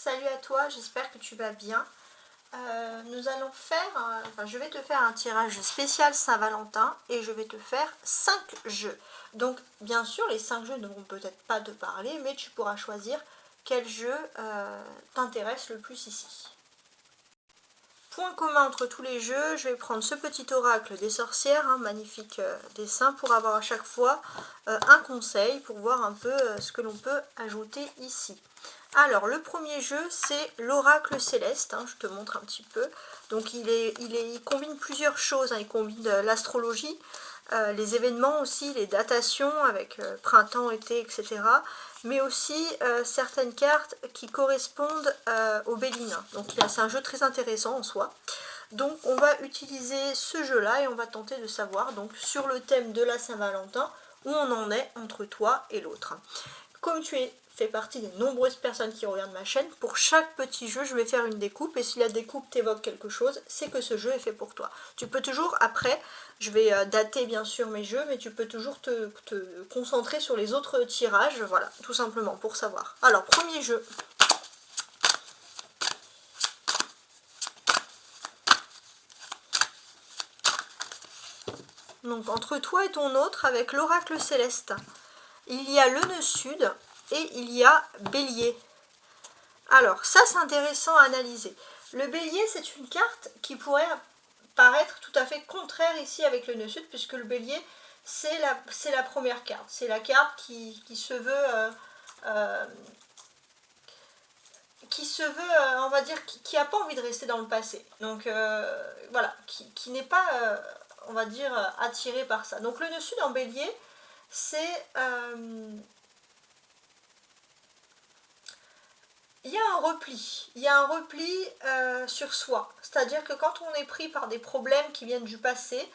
salut à toi, j'espère que tu vas bien. Nous allons faire, je vais te faire un tirage spécial Saint-Valentin et je vais te faire 5 jeux. Donc bien sûr les 5 jeux ne vont peut-être pas te parler, mais tu pourras choisir quel jeu t'intéresse le plus ici. Point commun entre tous les jeux, je vais prendre ce petit oracle des sorcières, magnifique dessin, pour avoir à chaque fois un conseil, pour voir un peu ce que l'on peut ajouter ici. Alors le premier jeu c'est l'oracle céleste, je te montre un petit peu. Donc il combine plusieurs choses, il combine l'astrologie, les événements aussi, les datations avec printemps, été, etc. Mais aussi certaines cartes qui correspondent au Béline. Donc c'est un jeu très intéressant en soi. Donc on va utiliser ce jeu là et on va tenter de savoir donc sur le thème de la Saint-Valentin où on en est entre toi et l'autre. Comme tu fais partie des nombreuses personnes qui regardent ma chaîne, pour chaque petit jeu, je vais faire une découpe. Et si la découpe t'évoque quelque chose, c'est que ce jeu est fait pour toi. Tu peux toujours, après, je vais dater bien sûr mes jeux, mais tu peux toujours te concentrer sur les autres tirages. Voilà, tout simplement, pour savoir. Alors, premier jeu. Donc, entre toi et ton autre, avec l'oracle céleste, il y a le nœud sud et il y a Bélier. Alors, ça c'est intéressant à analyser. Le Bélier, c'est une carte qui pourrait paraître tout à fait contraire ici avec le nœud sud, puisque le Bélier, c'est la première carte. C'est la carte qui se veut, on va dire, qui n'a pas envie de rester dans le passé. Donc, voilà, qui n'est pas, on va dire, attiré par ça. Donc, le nœud sud en Bélier, c'est... il y a un repli sur soi. C'est-à-dire que quand on est pris par des problèmes qui viennent du passé,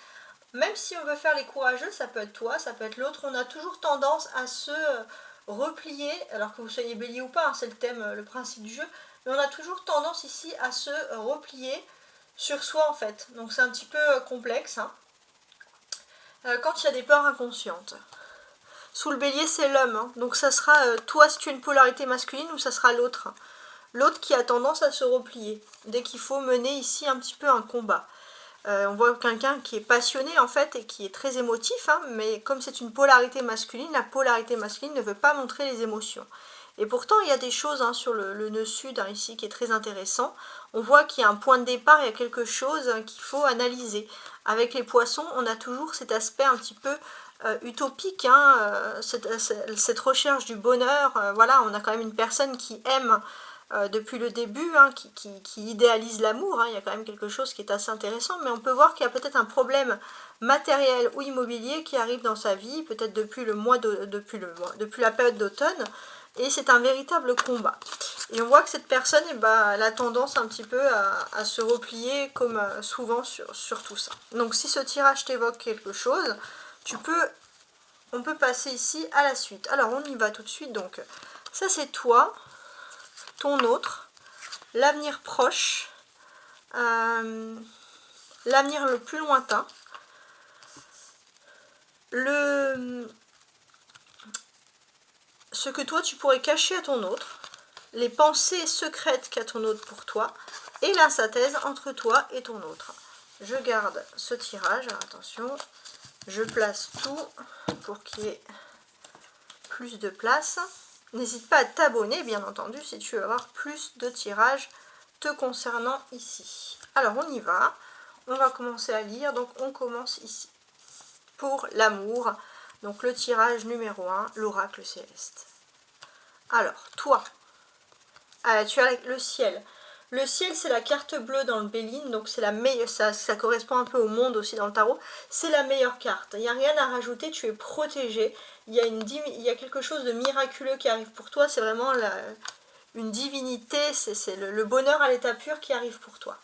même si on veut faire les courageux, ça peut être toi, ça peut être l'autre, on a toujours tendance à se replier, alors que vous soyez bélier ou pas, c'est le thème, le principe du jeu, mais on a toujours tendance ici à se replier sur soi en fait. Donc c'est un petit peu complexe, quand il y a des peurs inconscientes. Sous le bélier, c'est l'homme, donc ça sera toi si tu as une polarité masculine ou ça sera l'autre. L'autre qui a tendance à se replier, dès qu'il faut mener ici un petit peu un combat. On voit quelqu'un qui est passionné en fait et qui est très émotif, mais comme c'est une polarité masculine, la polarité masculine ne veut pas montrer les émotions. Et pourtant il y a des choses sur le nœud sud ici qui est très intéressant. On voit qu'il y a un point de départ, il y a quelque chose qu'il faut analyser. Avec les poissons, on a toujours cet aspect un petit peu utopique, cette recherche du bonheur. Voilà, on a quand même une personne qui aime depuis le début, qui idéalise l'amour, il y a quand même quelque chose qui est assez intéressant, mais on peut voir qu'il y a peut-être un problème matériel ou immobilier qui arrive dans sa vie, peut-être depuis la période d'automne, et c'est un véritable combat. Et on voit que cette personne, elle a tendance un petit peu à se replier, comme souvent sur tout ça. Donc si ce tirage t'évoque quelque chose, on peut passer ici à la suite. Alors on y va tout de suite, donc ça c'est toi, ton autre, l'avenir proche, l'avenir le plus lointain, ce que toi tu pourrais cacher à ton autre, les pensées secrètes qu'a ton autre pour toi, et la synthèse entre toi et ton autre. Je garde ce tirage, attention, je place tout pour qu'il y ait plus de place. N'hésite pas à t'abonner, bien entendu, si tu veux avoir plus de tirages te concernant ici. Alors, on y va. On va commencer à lire. Donc, on commence ici. Pour l'amour. Donc, le tirage numéro 1, l'oracle céleste. Alors, toi, tu as le ciel. Le ciel, c'est la carte bleue dans le Béline, donc c'est la meilleure, ça correspond un peu au monde aussi dans le tarot. C'est la meilleure carte. Il n'y a rien à rajouter, tu es protégé. Il y a quelque chose de miraculeux qui arrive pour toi. C'est vraiment une divinité, c'est le bonheur à l'état pur qui arrive pour toi.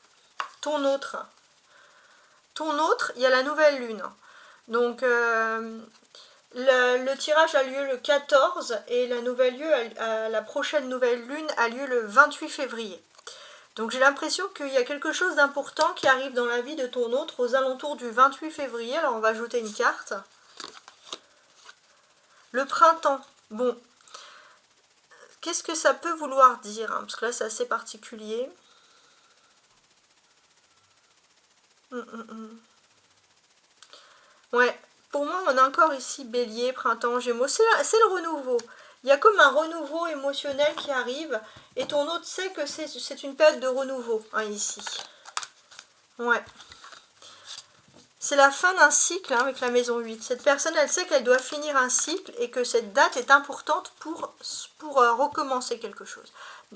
Ton autre, il y a la nouvelle lune. Donc, le tirage a lieu le 14 et la prochaine nouvelle lune a lieu le 28 février. Donc j'ai l'impression qu'il y a quelque chose d'important qui arrive dans la vie de ton autre aux alentours du 28 février. Alors on va ajouter une carte. Le printemps. Bon, qu'est-ce que ça peut vouloir dire, hein, parce que là c'est assez particulier. Ouais, pour moi on a encore ici Bélier, Printemps, Gémeaux, c'est le renouveau. Il y a comme un renouveau émotionnel qui arrive, et ton autre sait que c'est une période de renouveau, hein, ici. Ouais. C'est la fin d'un cycle, hein, avec la maison 8. Cette personne, elle sait qu'elle doit finir un cycle et que cette date est importante pour recommencer quelque chose.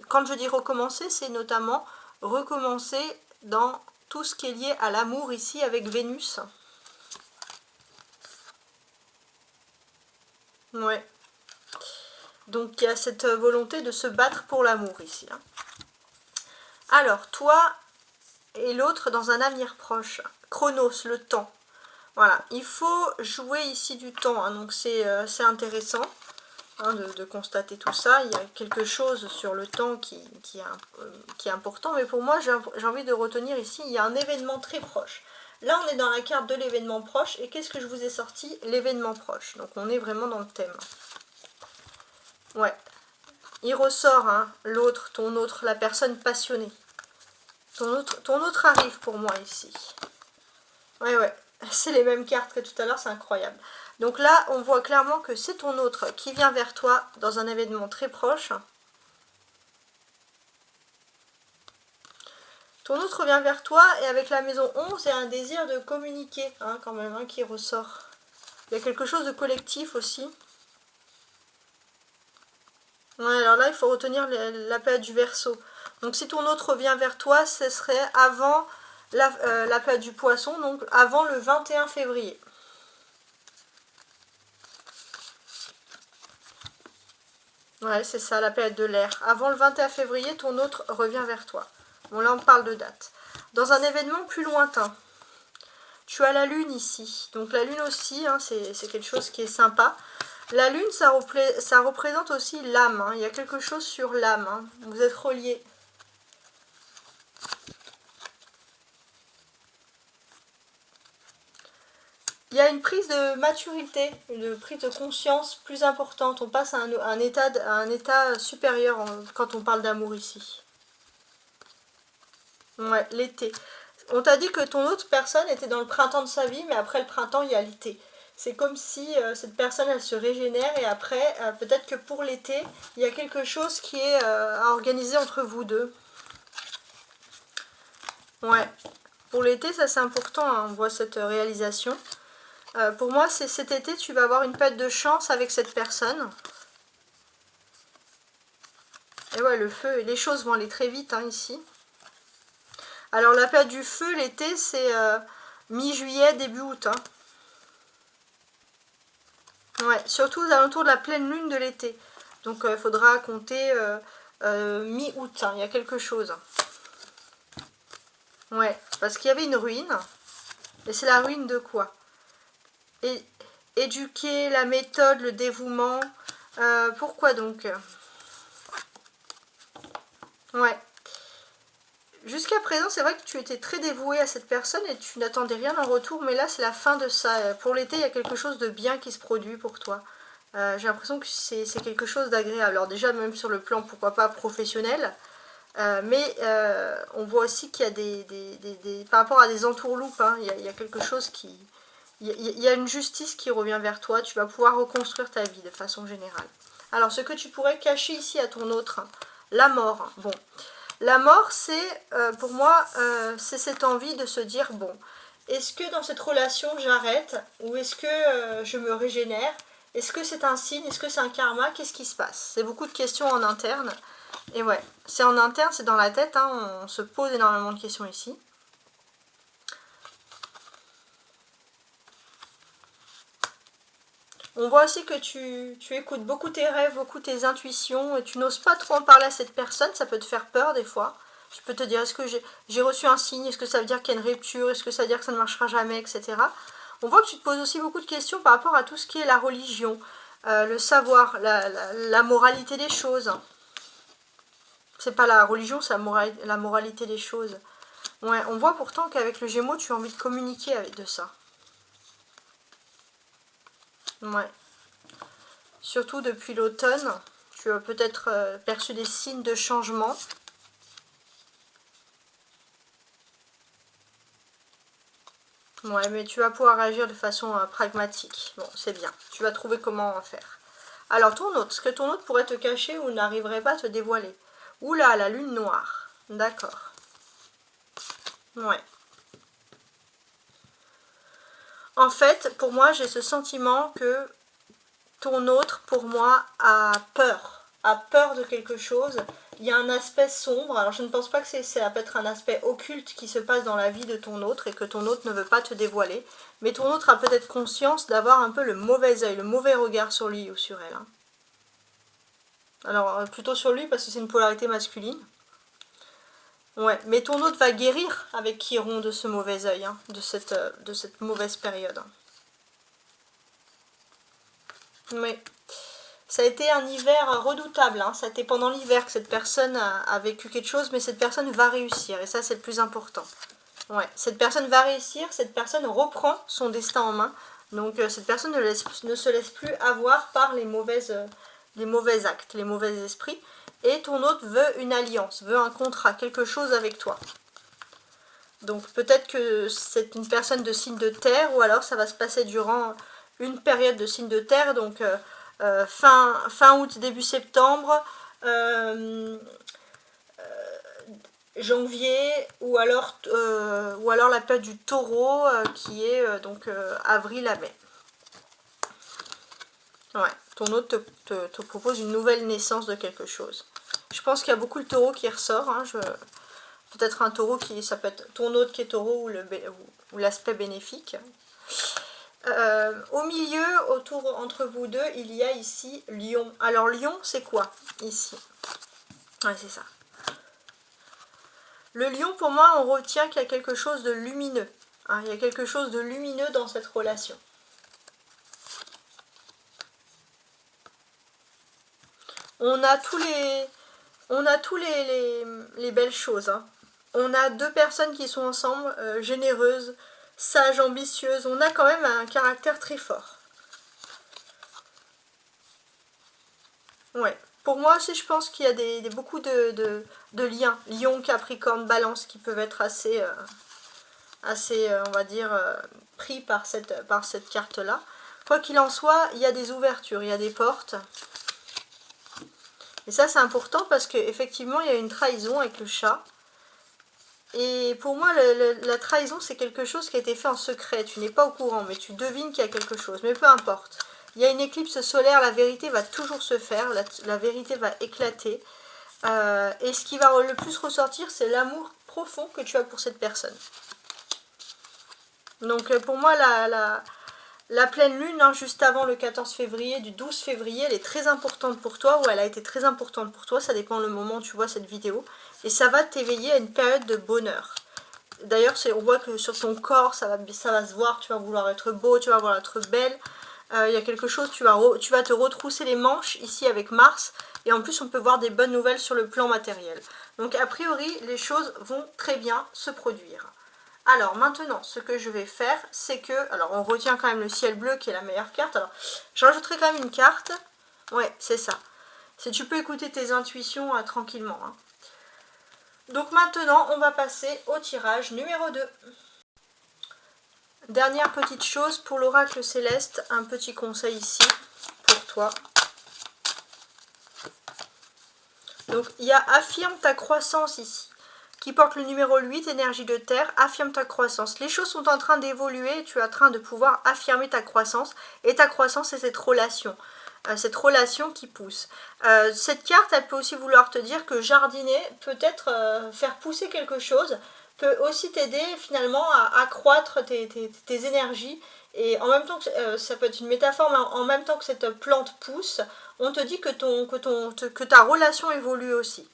Quand je dis recommencer, c'est notamment recommencer dans tout ce qui est lié à l'amour ici avec Vénus. Ouais. Donc il y a cette volonté de se battre pour l'amour ici, hein. Alors, toi et l'autre dans un avenir proche. Chronos, le temps. Voilà, il faut jouer ici du temps, hein, donc c'est intéressant, hein, de constater tout ça. Il y a quelque chose sur le temps qui est important, mais pour moi, j'ai envie de retenir ici, il y a un événement très proche. Là, on est dans la carte de l'événement proche, et qu'est-ce que je vous ai sorti? L'événement proche, donc on est vraiment dans le thème. Ouais, il ressort, hein, l'autre, ton autre, la personne passionnée. Ton autre arrive pour moi ici. Ouais, c'est les mêmes cartes que tout à l'heure, c'est incroyable. Donc là, on voit clairement que c'est ton autre qui vient vers toi dans un événement très proche. Ton autre vient vers toi et avec la maison 11, il y a un désir de communiquer, hein, quand même, hein, qui ressort. Il y a quelque chose de collectif aussi. Ouais, alors là, il faut retenir la période du Verseau. Donc si ton autre vient vers toi, ce serait avant la période du Poisson, donc avant le 21 février. Ouais, c'est ça, la période de l'air. Avant le 21 février, ton autre revient vers toi. Bon, là, on parle de date. Dans un événement plus lointain, tu as la lune ici. Donc la lune aussi, hein, c'est quelque chose qui est sympa. La lune, ça représente aussi l'âme, hein. Il y a quelque chose sur l'âme, hein. Vous êtes reliés. Il y a une prise de maturité, une prise de conscience plus importante. On passe à un état supérieur quand on parle d'amour ici. Ouais, l'été. On t'a dit que ton autre personne était dans le printemps de sa vie, mais après le printemps, il y a l'été. C'est comme si cette personne, elle se régénère et après, peut-être que pour l'été, il y a quelque chose qui est à organiser entre vous deux. Ouais. Pour l'été, ça c'est important, hein, on voit cette réalisation. Pour moi, c'est cet été, tu vas avoir une période de chance avec cette personne. Et ouais, le feu, les choses vont aller très vite, hein, ici. Alors la période du feu, l'été, c'est mi-juillet, début août, hein. Ouais, surtout aux alentours de la pleine lune de l'été. Donc il faudra compter mi-août, hein, il y a quelque chose. Ouais, parce qu'il y avait une ruine. Et c'est la ruine de quoi? Et éduquer, la méthode, le dévouement. Pourquoi donc? Ouais. Jusqu'à présent, c'est vrai que tu étais très dévoué à cette personne et tu n'attendais rien en retour, mais là, c'est la fin de ça. Pour l'été, il y a quelque chose de bien qui se produit pour toi. J'ai l'impression que c'est quelque chose d'agréable. Alors déjà, même sur le plan, pourquoi pas, professionnel, mais on voit aussi qu'il y a par rapport à des entourloupes, hein, il y a quelque chose qui... Il y a une justice qui revient vers toi, tu vas pouvoir reconstruire ta vie de façon générale. Alors, ce que tu pourrais cacher ici à ton autre, la mort. Bon, la mort, c'est, pour moi, c'est cette envie de se dire, bon, est-ce que dans cette relation, j'arrête? Ou est-ce que je me régénère? Est-ce que c'est un signe? Est-ce que c'est un karma? Qu'est-ce qui se passe? C'est beaucoup de questions en interne. Et ouais, c'est en interne, c'est dans la tête, hein, on se pose énormément de questions ici. On voit aussi que tu écoutes beaucoup tes rêves, beaucoup tes intuitions, et tu n'oses pas trop en parler à cette personne, ça peut te faire peur des fois. Tu peux te dire, est-ce que j'ai reçu un signe? Est-ce que ça veut dire qu'il y a une rupture? Est-ce que ça veut dire que ça ne marchera jamais, etc. On voit que tu te poses aussi beaucoup de questions par rapport à tout ce qui est la religion, le savoir, la moralité des choses. C'est pas la religion, c'est la moralité des choses. Ouais, on voit pourtant qu'avec le Gémeaux, tu as envie de communiquer avec de ça. Ouais. Surtout depuis l'automne, Tu as peut-être perçu des signes de changement. Ouais, mais tu vas pouvoir agir de façon pragmatique. Bon, c'est bien. Tu vas trouver comment en faire. Alors, ton autre, ce que ton autre pourrait te cacher ou n'arriverait pas à te dévoiler. Oula, la lune noire. D'accord. Ouais. En fait, pour moi, j'ai ce sentiment que ton autre, pour moi, a peur de quelque chose. Il y a un aspect sombre, alors je ne pense pas que ça peut être un aspect occulte qui se passe dans la vie de ton autre et que ton autre ne veut pas te dévoiler, mais ton autre a peut-être conscience d'avoir un peu le mauvais œil, le mauvais regard sur lui ou sur elle. Hein. Alors plutôt sur lui parce que c'est une polarité masculine. Ouais, mais ton autre va guérir avec Chiron de ce mauvais œil, hein, de cette mauvaise période. Oui. Ça a été un hiver redoutable, hein. Ça a été pendant l'hiver que cette personne a vécu quelque chose, mais cette personne va réussir, et ça c'est le plus important. Ouais, cette personne va réussir, cette personne reprend son destin en main, donc cette personne ne se laisse plus avoir par les mauvais actes, les mauvais esprits, et ton autre veut une alliance, veut un contrat, quelque chose avec toi. Donc peut-être que c'est une personne de signe de terre, ou alors ça va se passer durant une période de signe de terre, donc fin août, début septembre, janvier, ou alors la période du taureau qui est donc avril à mai. Ouais, ton autre te propose une nouvelle naissance de quelque chose. Je pense qu'il y a beaucoup le taureau qui ressort. Hein, peut-être un taureau ça peut être ton autre qui est taureau ou l'aspect bénéfique. Au milieu, entre vous deux, il y a ici Lion. Alors Lion, c'est quoi ici? Ouais, c'est ça. Le Lion, pour moi, on retient qu'il y a quelque chose de lumineux. Hein, il y a quelque chose de lumineux dans cette relation. On a tous les belles choses. Hein. On a deux personnes qui sont ensemble, généreuses, sages, ambitieuses. On a quand même un caractère très fort. Ouais. Pour moi aussi, je pense qu'il y a beaucoup de liens. Lion, Capricorne, Balance qui peuvent être assez on va dire, pris par cette carte-là. Quoi qu'il en soit, il y a des ouvertures, il y a des portes. Et ça, c'est important parce qu'effectivement, il y a une trahison avec le chat. Et pour moi, la trahison, c'est quelque chose qui a été fait en secret. Tu n'es pas au courant, mais tu devines qu'il y a quelque chose. Mais peu importe. Il y a une éclipse solaire, la vérité va toujours se faire, la vérité va éclater. Et ce qui va le plus ressortir, c'est l'amour profond que tu as pour cette personne. Donc pour moi, la pleine lune, hein, juste avant le 14 février, du 12 février, elle est très importante pour toi, ou elle a été très importante pour toi, ça dépend le moment où tu vois cette vidéo. Et ça va t'éveiller à une période de bonheur. D'ailleurs, on voit que sur ton corps, ça va se voir, tu vas vouloir être beau, tu vas vouloir être belle. Il y a quelque chose, tu vas te retrousser les manches ici avec Mars. Et en plus, on peut voir des bonnes nouvelles sur le plan matériel. Donc a priori, les choses vont très bien se produire. Alors maintenant, ce que je vais faire, c'est que... Alors on retient quand même le ciel bleu qui est la meilleure carte. Alors je rajouterai quand même une carte. Ouais, c'est ça. Si tu peux écouter tes intuitions tranquillement. Hein. Donc maintenant, on va passer au tirage numéro 2. Dernière petite chose, pour l'oracle céleste, un petit conseil ici pour toi. Donc il y a affirme ta croissance ici, qui porte le numéro 8, énergie de terre, affirme ta croissance. Les choses sont en train d'évoluer et tu es en train de pouvoir affirmer ta croissance. Et ta croissance, c'est cette relation qui pousse. Cette carte, elle peut aussi vouloir te dire que jardiner, peut-être faire pousser quelque chose, peut aussi t'aider finalement à accroître tes énergies. Et en même temps, ça peut être une métaphore, mais en même temps que cette plante pousse, on te dit que ta relation évolue aussi.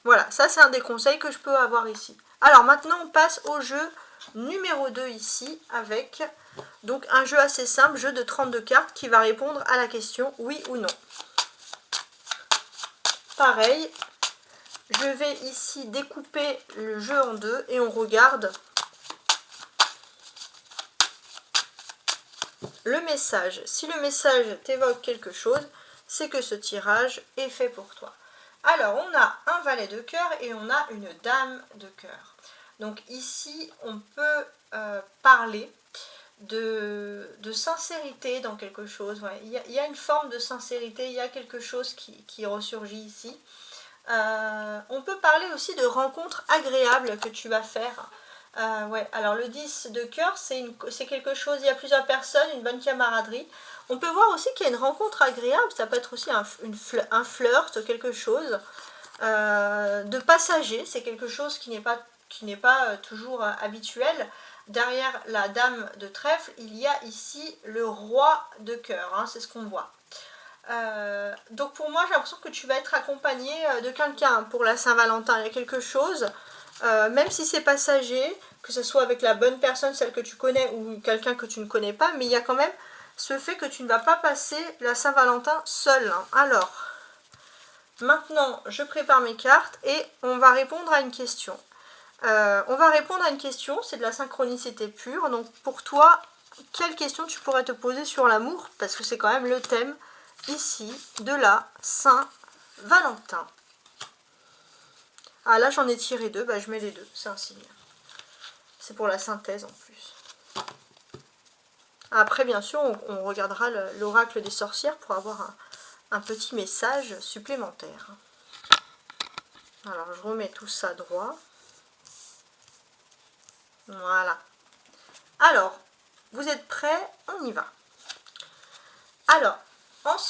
Voilà, ça c'est un des conseils que je peux avoir ici. Alors maintenant, on passe au jeu numéro 2 ici, avec donc un jeu assez simple, jeu de 32 cartes qui va répondre à la question oui ou non. Pareil, je vais ici découper le jeu en deux et on regarde le message. Si le message t'évoque quelque chose, c'est que ce tirage est fait pour toi. Alors, on a un valet de cœur et on a une dame de cœur. Donc ici, on peut parler de sincérité dans quelque chose. Ouais. Il y a une forme de sincérité, il y a quelque chose qui ressurgit ici. On peut parler aussi de rencontres agréables que tu vas faire. Ouais. Alors le 10 de cœur, c'est quelque chose, il y a plusieurs personnes, une bonne camaraderie. On peut voir aussi qu'il y a une rencontre agréable, ça peut être aussi un flirt, quelque chose de passager, c'est quelque chose qui n'est pas toujours habituel. Derrière la dame de trèfle, il y a ici le roi de cœur, hein, c'est ce qu'on voit. Donc pour moi, j'ai l'impression que tu vas être accompagné de quelqu'un pour la Saint-Valentin. Il y a quelque chose, même si c'est passager, que ce soit avec la bonne personne, celle que tu connais, ou quelqu'un que tu ne connais pas, mais il y a quand même ce fait que tu ne vas pas passer la Saint-Valentin seul. Hein. Alors, maintenant, je prépare mes cartes et on va répondre à une question. C'est de la synchronicité pure. Donc pour toi, quelle question tu pourrais te poser sur l'amour? Parce que c'est quand même le thème ici de la Saint-Valentin. Ah là j'en ai tiré deux, bah je mets les deux, c'est un signe. C'est pour la synthèse en plus. Après bien sûr on regardera l'oracle des sorcières pour avoir un petit message supplémentaire. Alors je remets tout ça droit. Voilà. Alors, vous êtes prêts? On y va. Alors,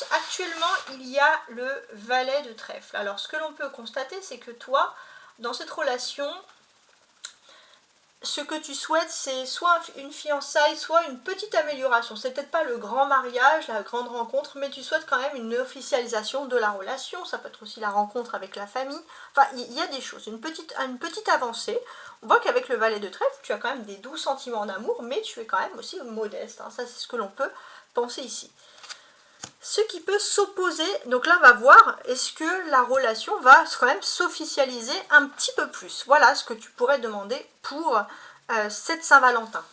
actuellement, il y a le valet de trèfle. Alors, ce que l'on peut constater, c'est que toi, dans cette relation, ce que tu souhaites, c'est soit une fiançaille, soit une petite amélioration. C'est peut-être pas le grand mariage, la grande rencontre, mais tu souhaites quand même une officialisation de la relation. Ça peut être aussi la rencontre avec la famille. Enfin, il y a des choses, une petite avancée. On voit qu'avec le valet de trèfle, tu as quand même des doux sentiments d'amour, mais tu es quand même aussi modeste. Hein. Ça, c'est ce que l'on peut penser ici. Ce qui peut s'opposer, donc là on va voir, est-ce que la relation va quand même s'officialiser un petit peu plus. Voilà ce que tu pourrais demander pour cette Saint-Valentin.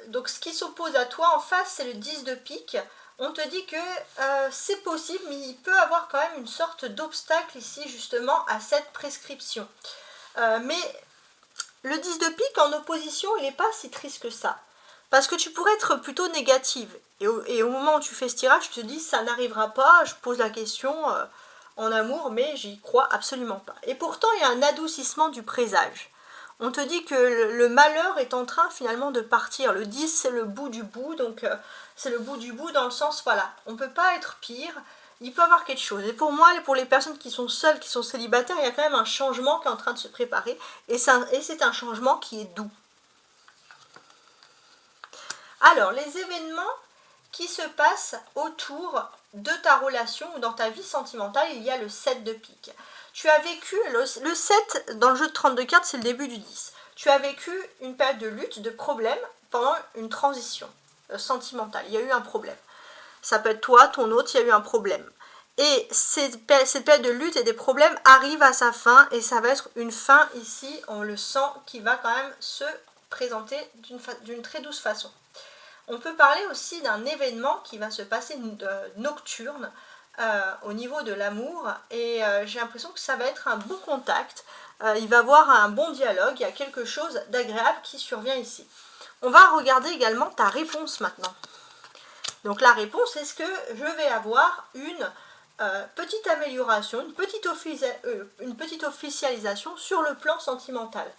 Donc ce qui s'oppose à toi en face, c'est le 10 de pique. On te dit que c'est possible, mais il peut avoir quand même une sorte d'obstacle ici justement à cette prescription. Mais le 10 de pique en opposition, il n'est pas si triste que ça. Parce que tu pourrais être plutôt négative. Et au moment où tu fais ce tirage, tu te dis ça n'arrivera pas, je pose la question en amour, mais j'y crois absolument pas. Et pourtant, il y a un adoucissement du présage. On te dit que le malheur est en train finalement de partir. Le 10, c'est le bout du bout, donc c'est le bout du bout dans le sens, voilà, on ne peut pas être pire, il peut y avoir quelque chose. Et pour moi, pour les personnes qui sont seules, qui sont célibataires, il y a quand même un changement qui est en train de se préparer, et c'est un changement qui est doux. Alors, les événements qui se passent autour de ta relation ou dans ta vie sentimentale, il y a le 7 de pique. Tu as vécu, le 7 dans le jeu de 32 cartes, c'est le début du 10. Tu as vécu une période de lutte, de problème pendant une transition sentimentale. Il y a eu un problème. Ça peut être toi, ton autre, il y a eu un problème. Et cette période de lutte et des problèmes arrive à sa fin et ça va être une fin ici, on le sent, qui va quand même se présenter d'une très douce façon. On peut parler aussi d'un événement qui va se passer nocturne au niveau de l'amour et j'ai l'impression que ça va être un bon contact, il va y avoir un bon dialogue, il y a quelque chose d'agréable qui survient ici. On va regarder également ta réponse maintenant. Donc la réponse, est-ce que je vais avoir une petite amélioration, une petite officialisation sur le plan sentimental?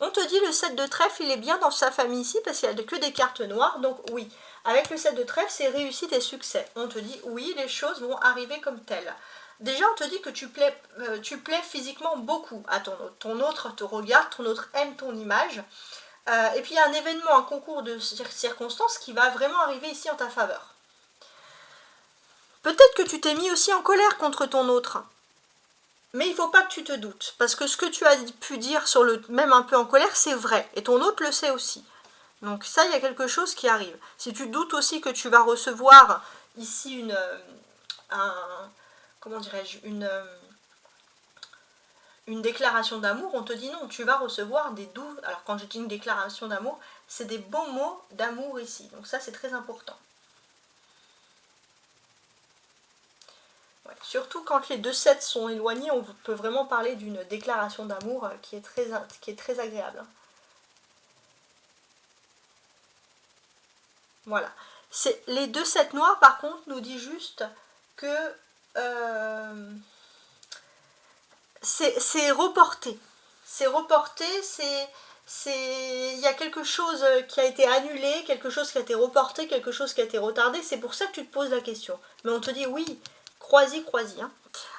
On te dit le 7 de trèfle, il est bien dans sa famille ici parce qu'il n'y a que des cartes noires, donc oui. Avec le 7 de trèfle, c'est réussite et succès. On te dit oui, les choses vont arriver comme telles. Déjà, on te dit que tu plais physiquement beaucoup à ton autre. Ton autre te regarde, ton autre aime ton image. Et puis il y a un événement, un concours de circonstances qui va vraiment arriver ici en ta faveur. Peut-être que tu t'es mis aussi en colère contre ton autre. Mais il ne faut pas que tu te doutes, parce que ce que tu as pu dire sur même un peu en colère, c'est vrai, et ton autre le sait aussi. Donc ça, il y a quelque chose qui arrive. Si tu doutes aussi que tu vas recevoir ici une déclaration d'amour, on te dit non, tu vas recevoir des doux. Alors quand je dis une déclaration d'amour, c'est des bons mots d'amour ici. Donc ça, c'est très important. Surtout quand les 2-7 sont éloignés, on peut vraiment parler d'une déclaration d'amour qui est très agréable. Voilà. Les 2-7 noirs, par contre, nous dit juste que c'est reporté. C'est reporté, il y a quelque chose qui a été annulé, quelque chose qui a été reporté, quelque chose qui a été retardé. C'est pour ça que tu te poses la question. Mais on te dit oui, crois-y. Hein.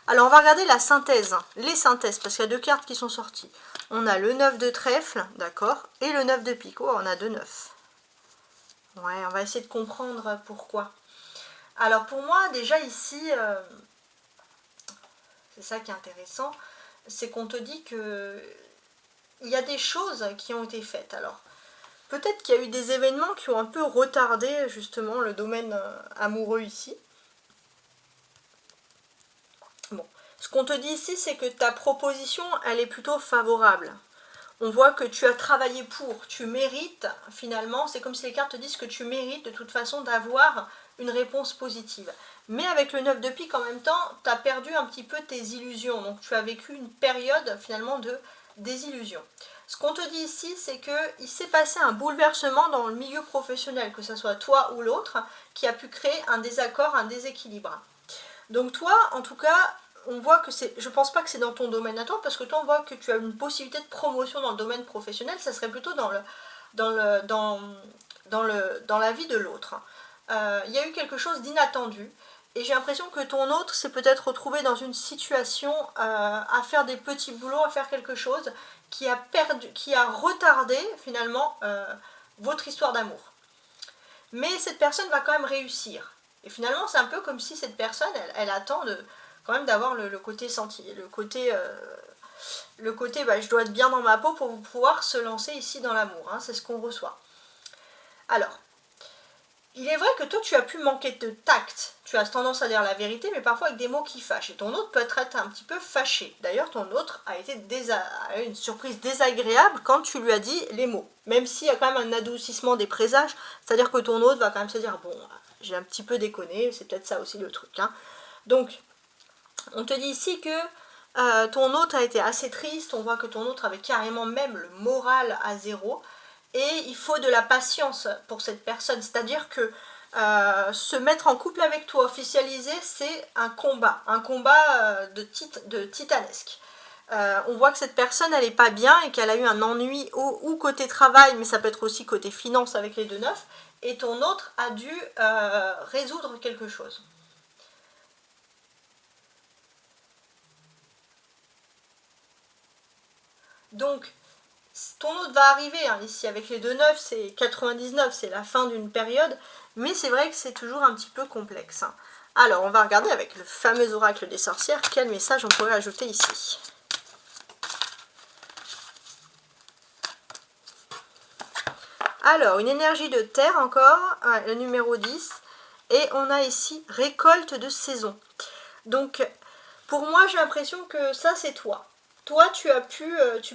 Alors on va regarder la synthèse, hein, les synthèses, parce qu'il y a 2 cartes qui sont sorties. On a le 9 de trèfle, d'accord, et le 9 de pique. Oh, on a 2 9. Ouais, on va essayer de comprendre pourquoi. Alors pour moi, déjà ici, c'est ça qui est intéressant, c'est qu'on te dit que il y a des choses qui ont été faites. Alors, peut-être qu'il y a eu des événements qui ont un peu retardé justement le domaine amoureux ici. Bon, ce qu'on te dit ici, c'est que ta proposition, elle est plutôt favorable. On voit que tu as travaillé pour, tu mérites finalement, c'est comme si les cartes te disent que tu mérites de toute façon d'avoir une réponse positive. Mais avec le 9 de pique en même temps, tu as perdu un petit peu tes illusions, donc tu as vécu une période finalement de désillusion. Ce qu'on te dit ici, c'est qu'il s'est passé un bouleversement dans le milieu professionnel, que ce soit toi ou l'autre, qui a pu créer un désaccord, un déséquilibre. Donc toi, en tout cas, on voit que c'est, je pense pas que c'est dans ton domaine à toi, parce que toi on voit que tu as une possibilité de promotion dans le domaine professionnel, ça serait plutôt dans la vie de l'autre. Il y a eu quelque chose d'inattendu, et j'ai l'impression que ton autre s'est peut-être retrouvé dans une situation à faire des petits boulots, à faire quelque chose qui a retardé finalement votre histoire d'amour. Mais cette personne va quand même réussir. Et finalement, c'est un peu comme si cette personne, elle attend quand même d'avoir le côté je dois être bien dans ma peau pour pouvoir se lancer ici dans l'amour. Hein, c'est ce qu'on reçoit. Alors, il est vrai que toi, tu as pu manquer de tact. Tu as tendance à dire la vérité, mais parfois avec des mots qui fâchent. Et ton autre peut être un petit peu fâché. D'ailleurs, ton autre a eu une surprise désagréable quand tu lui as dit les mots. Même s'il y a quand même un adoucissement des présages, c'est-à-dire que ton autre va quand même se dire, bon, j'ai un petit peu déconné, c'est peut-être ça aussi le truc. Hein. Donc, on te dit ici que ton autre a été assez triste, on voit que ton autre avait carrément même le moral à zéro. Et il faut de la patience pour cette personne, c'est-à-dire que se mettre en couple avec toi, officialiser, c'est un combat de titanesque. On voit que cette personne, elle n'est pas bien et qu'elle a eu un ennui ou côté travail, mais ça peut être aussi côté finance avec les 2-9, et ton autre a dû résoudre quelque chose. Donc, ton autre va arriver, hein, ici avec les 2-9, c'est 99, c'est la fin d'une période, mais c'est vrai que c'est toujours un petit peu complexe. Hein. Alors, on va regarder avec le fameux oracle des sorcières, quel message on pourrait ajouter ici. Alors, une énergie de terre encore, le numéro 10, et on a ici récolte de saison. Donc, pour moi, j'ai l'impression que ça, c'est toi. Toi, tu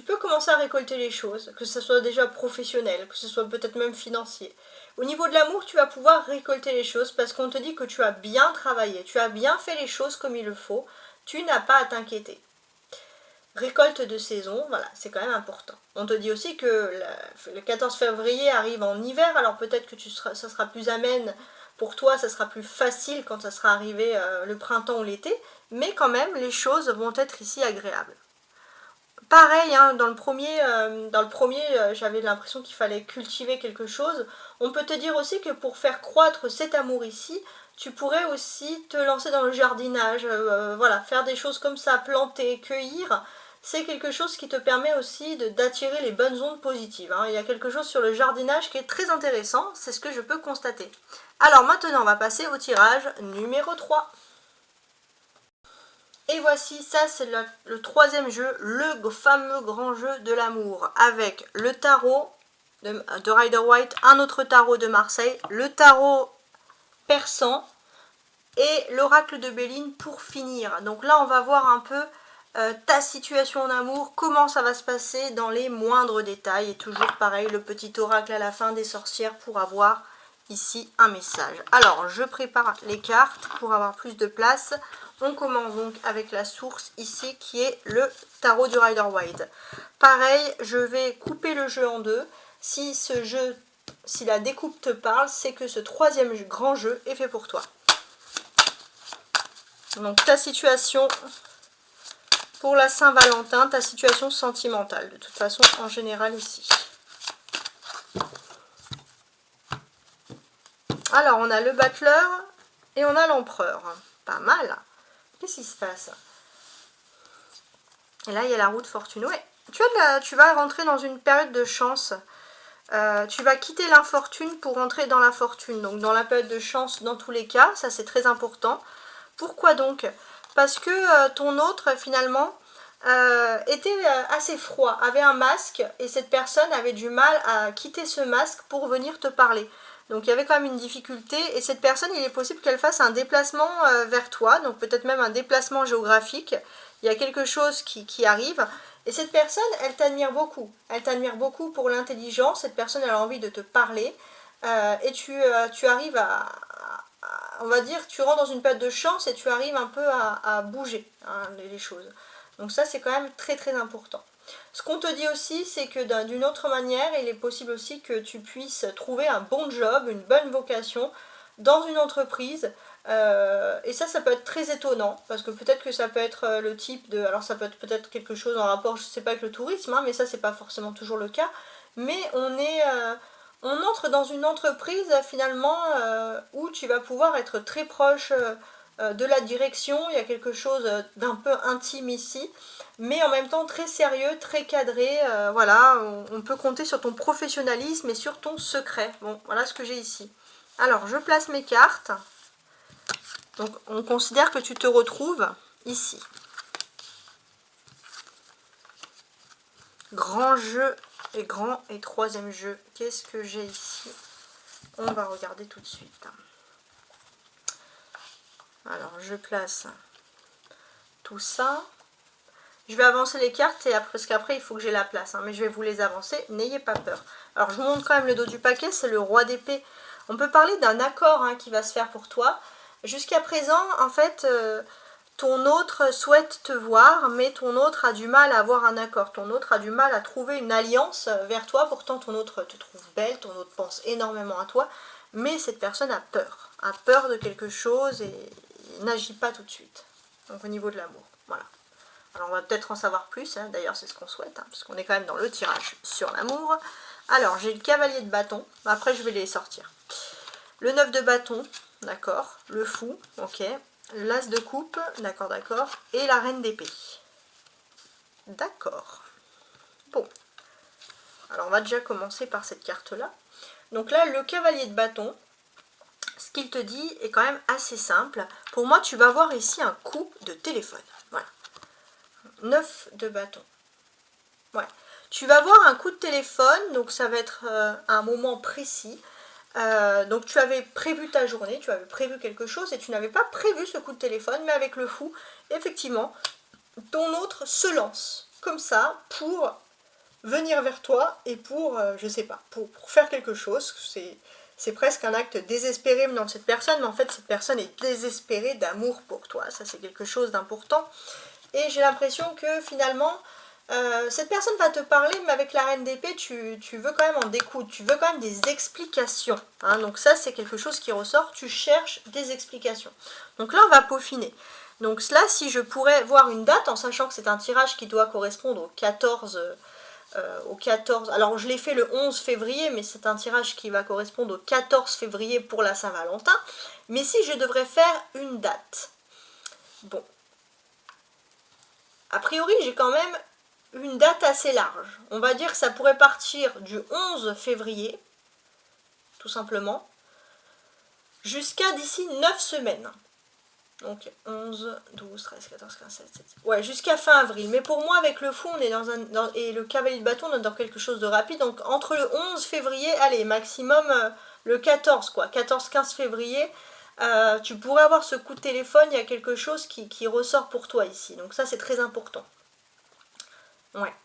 peux commencer à récolter les choses, que ce soit déjà professionnel, que ce soit peut-être même financier. Au niveau de l'amour, tu vas pouvoir récolter les choses parce qu'on te dit que tu as bien travaillé, tu as bien fait les choses comme il le faut, tu n'as pas à t'inquiéter. Récolte de saison, voilà, c'est quand même important. On te dit aussi que le 14 février arrive en hiver, alors peut-être que ça sera plus amène pour toi, ça sera plus facile quand ça sera arrivé le printemps ou l'été, mais quand même, les choses vont être ici agréables. Pareil, hein, dans le premier j'avais l'impression qu'il fallait cultiver quelque chose. On peut te dire aussi que pour faire croître cet amour ici, tu pourrais aussi te lancer dans le jardinage, voilà, faire des choses comme ça, planter, cueillir. C'est quelque chose qui te permet aussi d'attirer les bonnes ondes positives. Hein. Il y a quelque chose sur le jardinage qui est très intéressant, c'est ce que je peux constater. Alors maintenant, on va passer au tirage numéro 3. Et voici, ça c'est le troisième jeu, le fameux grand jeu de l'amour, avec le tarot de Rider-Waite, un autre tarot de Marseille, le tarot persan et l'oracle de Béline pour finir. Donc là on va voir un peu ta situation en amour, comment ça va se passer dans les moindres détails. Et toujours pareil, le petit oracle à la fin des sorcières pour avoir ici un message. Alors je prépare les cartes pour avoir plus de place. On commence donc avec la source ici qui est le tarot du Rider-Waite. Pareil, je vais couper le jeu en deux. Si ce jeu, si la découpe te parle, c'est que ce troisième grand jeu est fait pour toi. Donc ta situation pour la Saint-Valentin, ta situation sentimentale, de toute façon en général ici. Alors on a le battleur et on a l'empereur. Pas mal. Qu'est-ce qui se passe? Et là il y a la roue de fortune. Ouais, tu vas rentrer dans une période de chance. Tu vas quitter l'infortune pour rentrer dans la fortune. Donc dans la période de chance dans tous les cas, ça c'est très important. Pourquoi donc? Parce que ton autre finalement était assez froid, avait un masque et cette personne avait du mal à quitter ce masque pour venir te parler. Donc il y avait quand même une difficulté et cette personne, il est possible qu'elle fasse un déplacement vers toi, donc peut-être même un déplacement géographique. Il y a quelque chose qui arrive et cette personne, elle t'admire beaucoup. Elle t'admire beaucoup pour l'intelligence, cette personne, elle a envie de te parler et tu arrives on va dire, tu rentres dans une période de chance et tu arrives un peu à bouger hein, les choses. Donc ça, c'est quand même très très important. Ce qu'on te dit aussi, c'est que d'une autre manière, il est possible aussi que tu puisses trouver un bon job, une bonne vocation dans une entreprise. Et ça peut être très étonnant, parce que peut-être que ça peut être le type de... Alors ça peut être peut-être quelque chose en rapport, je ne sais pas, avec le tourisme, hein, mais ça, c'est pas forcément toujours le cas. Mais on entre dans une entreprise finalement où tu vas pouvoir être très proche de la direction. Il y a quelque chose d'un peu intime ici, mais en même temps très sérieux, très cadré. Voilà, on peut compter sur ton professionnalisme et sur ton secret. Bon, voilà ce que j'ai ici. Alors, je place mes cartes. Donc, on considère que tu te retrouves ici. Grand jeu et grand et troisième jeu. Qu'est-ce que j'ai ici? On va regarder tout de suite. Alors, je place tout ça. Je vais avancer les cartes et après, parce qu'après, il faut que j'ai la place. Hein, mais je vais vous les avancer. N'ayez pas peur. Alors, je vous montre quand même le dos du paquet. C'est le roi d'épée. On peut parler d'un accord hein, qui va se faire pour toi. Jusqu'à présent, en fait... ton autre souhaite te voir, mais ton autre a du mal à avoir un accord. Ton autre a du mal à trouver une alliance vers toi. Pourtant, ton autre te trouve belle, ton autre pense énormément à toi. Mais cette personne a peur de quelque chose et n'agit pas tout de suite. Donc au niveau de l'amour, voilà. Alors on va peut-être en savoir plus, hein. D'ailleurs c'est ce qu'on souhaite, hein, parce qu'on est quand même dans le tirage sur l'amour. Alors j'ai le cavalier de bâton, après je vais les sortir. Le 9 de bâton, d'accord. Le fou, ok. L'as de coupe, d'accord, d'accord. Et la reine d'épée. D'accord. Bon. Alors on va déjà commencer par cette carte-là. Donc là, le cavalier de bâton, ce qu'il te dit est quand même assez simple. Pour moi, tu vas voir ici un coup de téléphone. Voilà. 9 de bâton. Ouais. Tu vas voir un coup de téléphone, donc ça va être un moment précis. Donc tu avais prévu ta journée, tu avais prévu quelque chose et tu n'avais pas prévu ce coup de téléphone, mais avec le fou, effectivement, ton autre se lance comme ça pour venir vers toi et pour, je sais pas, pour faire quelque chose. C'est presque un acte désespéré venant de cette personne, mais en fait cette personne est désespérée d'amour pour toi, ça c'est quelque chose d'important. Et j'ai l'impression que finalement, cette personne va te parler, mais avec la reine d'épée, tu veux quand même en découdre, tu veux quand même des explications. Hein, donc ça, c'est quelque chose qui ressort, tu cherches des explications. Donc là, on va peaufiner. Donc là, si je pourrais voir une date, en sachant que c'est un tirage qui doit correspondre au 14... alors je l'ai fait le 11 février, mais c'est un tirage qui va correspondre au 14 février pour la Saint-Valentin. Mais si je devrais faire une date, bon, a priori, j'ai quand même une date assez large. On va dire que ça pourrait partir du 11 février, tout simplement, jusqu'à d'ici 9 semaines. Donc 11, 12, 13, 14, 15, 16, 17. Ouais, jusqu'à fin avril. Mais pour moi, avec le fou, on est et le cavalier de bâton, on est dans quelque chose de rapide. Donc entre le 11 février, allez, maximum le 14, quoi. 14-15 février, tu pourrais avoir ce coup de téléphone, il y a quelque chose qui ressort pour toi ici. Donc ça, c'est très important. Ouais.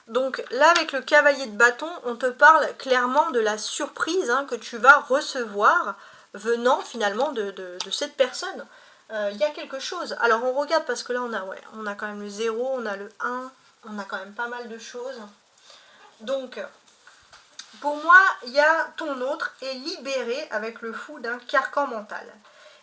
Donc là, avec le cavalier de bâton, on te parle clairement de la surprise hein, que tu vas recevoir venant finalement de cette personne. il y a quelque chose. Alors on regarde parce que là on a quand même le 0, on a le 1, on a quand même pas mal de choses. Donc pour moi, il y a ton autre est libéré avec le fou d'un carcan mental.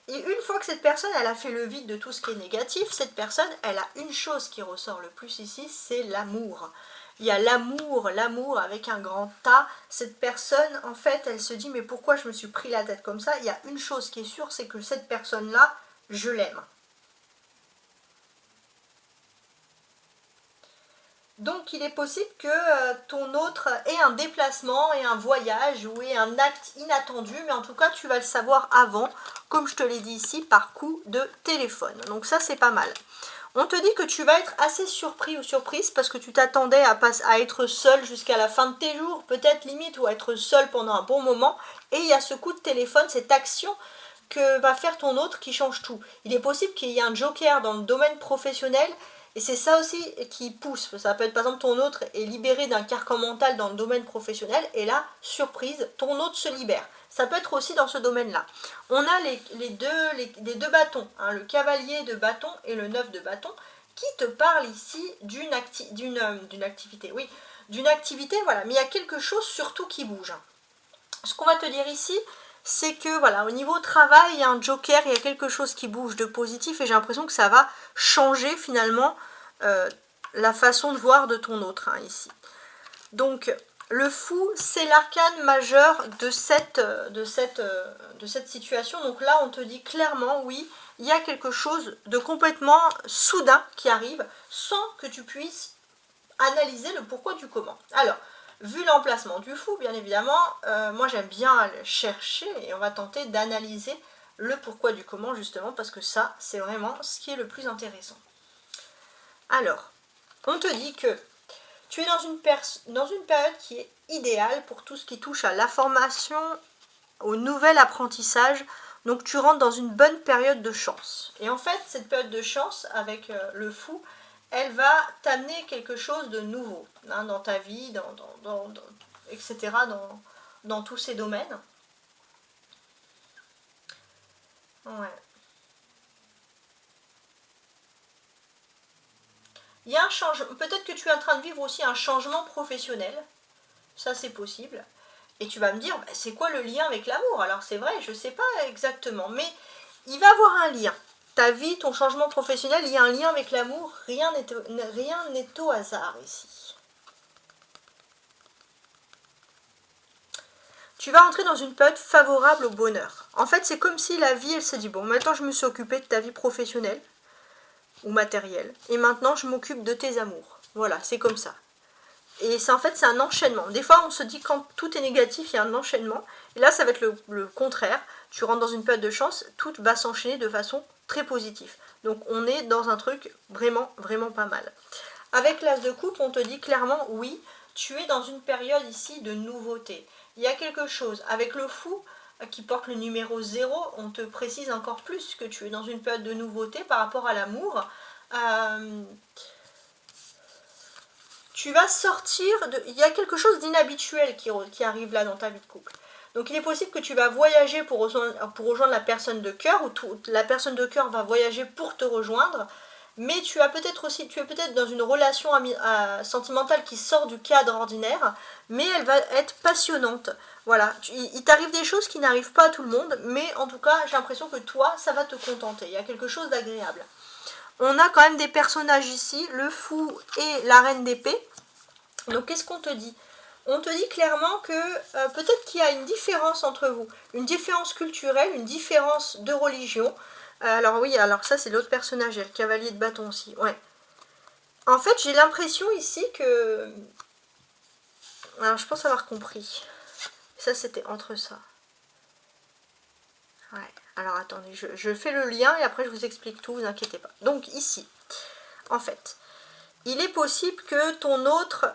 Et une fois que cette personne, elle a fait le vide de tout ce qui est négatif, cette personne, elle a une chose qui ressort le plus ici, c'est l'amour. Il y a l'amour, l'amour avec un grand A. Cette personne, en fait, elle se dit, mais pourquoi je me suis pris la tête comme ça? Il y a une chose qui est sûre, c'est que cette personne-là, je l'aime. Donc il est possible que ton autre ait un déplacement et un voyage ou ait un acte inattendu, mais en tout cas tu vas le savoir avant, comme je te l'ai dit ici, par coup de téléphone. Donc ça c'est pas mal. On te dit que tu vas être assez surpris ou surprise parce que tu t'attendais à être seul jusqu'à la fin de tes jours, peut-être limite, ou à être seul pendant un bon moment. Et il y a ce coup de téléphone, cette action que va faire ton autre qui change tout. Il est possible qu'il y ait un joker dans le domaine professionnel. Et c'est ça aussi qui pousse. Ça peut être par exemple ton autre est libéré d'un carcan mental dans le domaine professionnel et là, surprise, ton autre se libère. Ça peut être aussi dans ce domaine-là. On a les deux bâtons, hein, le cavalier de bâton et le 9 de bâton, qui te parlent ici d'une activité. Oui, d'une activité, voilà. Mais il y a quelque chose surtout qui bouge. Ce qu'on va te dire ici, c'est que voilà, au niveau travail, il y a un joker, il y a quelque chose qui bouge de positif et j'ai l'impression que ça va changer finalement la façon de voir de ton autre hein, ici. Donc le fou, c'est l'arcane majeur de cette situation. Donc là, on te dit clairement, oui, il y a quelque chose de complètement soudain qui arrive sans que tu puisses analyser le pourquoi du comment. Alors, vu l'emplacement du fou, bien évidemment, moi j'aime bien le chercher et on va tenter d'analyser le pourquoi du comment justement parce que ça, c'est vraiment ce qui est le plus intéressant. Alors, on te dit que tu es dans une période qui est idéale pour tout ce qui touche à la formation, au nouvel apprentissage. Donc tu rentres dans une bonne période de chance. Et en fait, cette période de chance avec le fou, elle va t'amener quelque chose de nouveau hein, dans ta vie, etc., dans tous ces domaines. Ouais. Il y a un changement, peut-être que tu es en train de vivre aussi un changement professionnel, ça c'est possible. Et tu vas me dire, bah, c'est quoi le lien avec l'amour? Alors c'est vrai, je ne sais pas exactement, mais il va avoir un lien. Ta vie, ton changement professionnel, il y a un lien avec l'amour, rien n'est au hasard ici. Tu vas entrer dans une période favorable au bonheur. En fait, c'est comme si la vie, elle s'est dit, bon, maintenant je me suis occupée de ta vie professionnelle ou matérielle, et maintenant je m'occupe de tes amours. Voilà, c'est comme ça. Et c'est en fait, c'est un enchaînement. Des fois, on se dit quand tout est négatif, il y a un enchaînement. Et là, ça va être le contraire. Tu rentres dans une période de chance, tout va s'enchaîner de façon très positive. Donc, on est dans un truc vraiment, vraiment pas mal. Avec l'as de coupe, on te dit clairement, oui, tu es dans une période ici de nouveauté. Il y a quelque chose. Avec le fou qui porte le numéro 0, on te précise encore plus que tu es dans une période de nouveauté par rapport à l'amour. Tu vas sortir, il y a quelque chose d'inhabituel qui arrive là dans ta vie de couple. Donc il est possible que tu vas voyager pour rejoindre la personne de cœur, ou la personne de cœur va voyager pour te rejoindre, mais tu es peut-être dans une relation sentimentale qui sort du cadre ordinaire, mais elle va être passionnante. Voilà, il t'arrive des choses qui n'arrivent pas à tout le monde, mais en tout cas j'ai l'impression que toi, ça va te contenter, il y a quelque chose d'agréable. On a quand même des personnages ici, le fou et la reine d'épée. Donc qu'est-ce qu'on te dit? On te dit clairement que peut-être qu'il y a une différence entre vous, une différence culturelle, une différence de religion. Alors oui, alors ça c'est l'autre personnage, il y a le cavalier de bâton aussi. Ouais. En fait, j'ai l'impression ici que... Alors je pense avoir compris. Ça c'était entre ça. Ouais. Alors attendez, je fais le lien et après je vous explique tout, vous inquiétez pas. Donc ici, en fait, il est possible que ton autre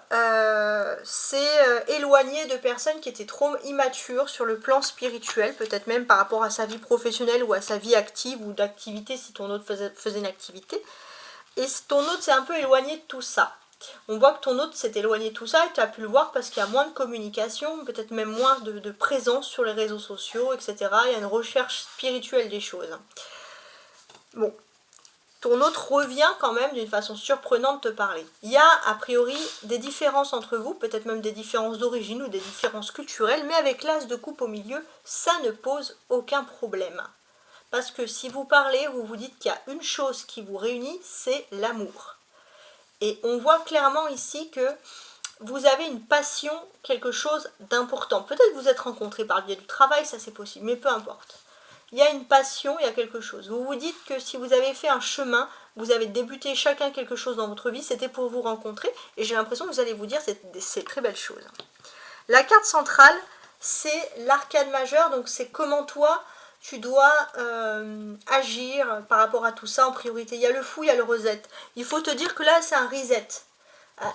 s'est éloigné de personnes qui étaient trop immatures sur le plan spirituel, peut-être même par rapport à sa vie professionnelle ou à sa vie active ou d'activité si ton autre faisait une activité. Et ton autre s'est un peu éloigné de tout ça. On voit que ton autre s'est éloigné de tout ça et tu as pu le voir parce qu'il y a moins de communication, peut-être même moins de présence sur les réseaux sociaux, etc. Il y a une recherche spirituelle des choses. Bon, ton hôte revient quand même d'une façon surprenante te parler. Il y a a priori des différences entre vous, peut-être même des différences d'origine ou des différences culturelles, mais avec l'as de coupe au milieu, ça ne pose aucun problème. Parce que si vous parlez, vous vous dites qu'il y a une chose qui vous réunit, c'est l'amour. Et on voit clairement ici que vous avez une passion, quelque chose d'important. Peut-être que vous êtes rencontrés par le biais du travail, ça c'est possible, mais peu importe. Il y a une passion, il y a quelque chose. Vous vous dites que si vous avez fait un chemin, vous avez débuté chacun quelque chose dans votre vie, c'était pour vous rencontrer, et j'ai l'impression que vous allez vous dire c'est très belle chose. La carte centrale, c'est l'arcane majeure, donc c'est comment toi, tu dois agir par rapport à tout ça en priorité. Il y a le fou, il y a le reset. Il faut te dire que là, c'est un reset.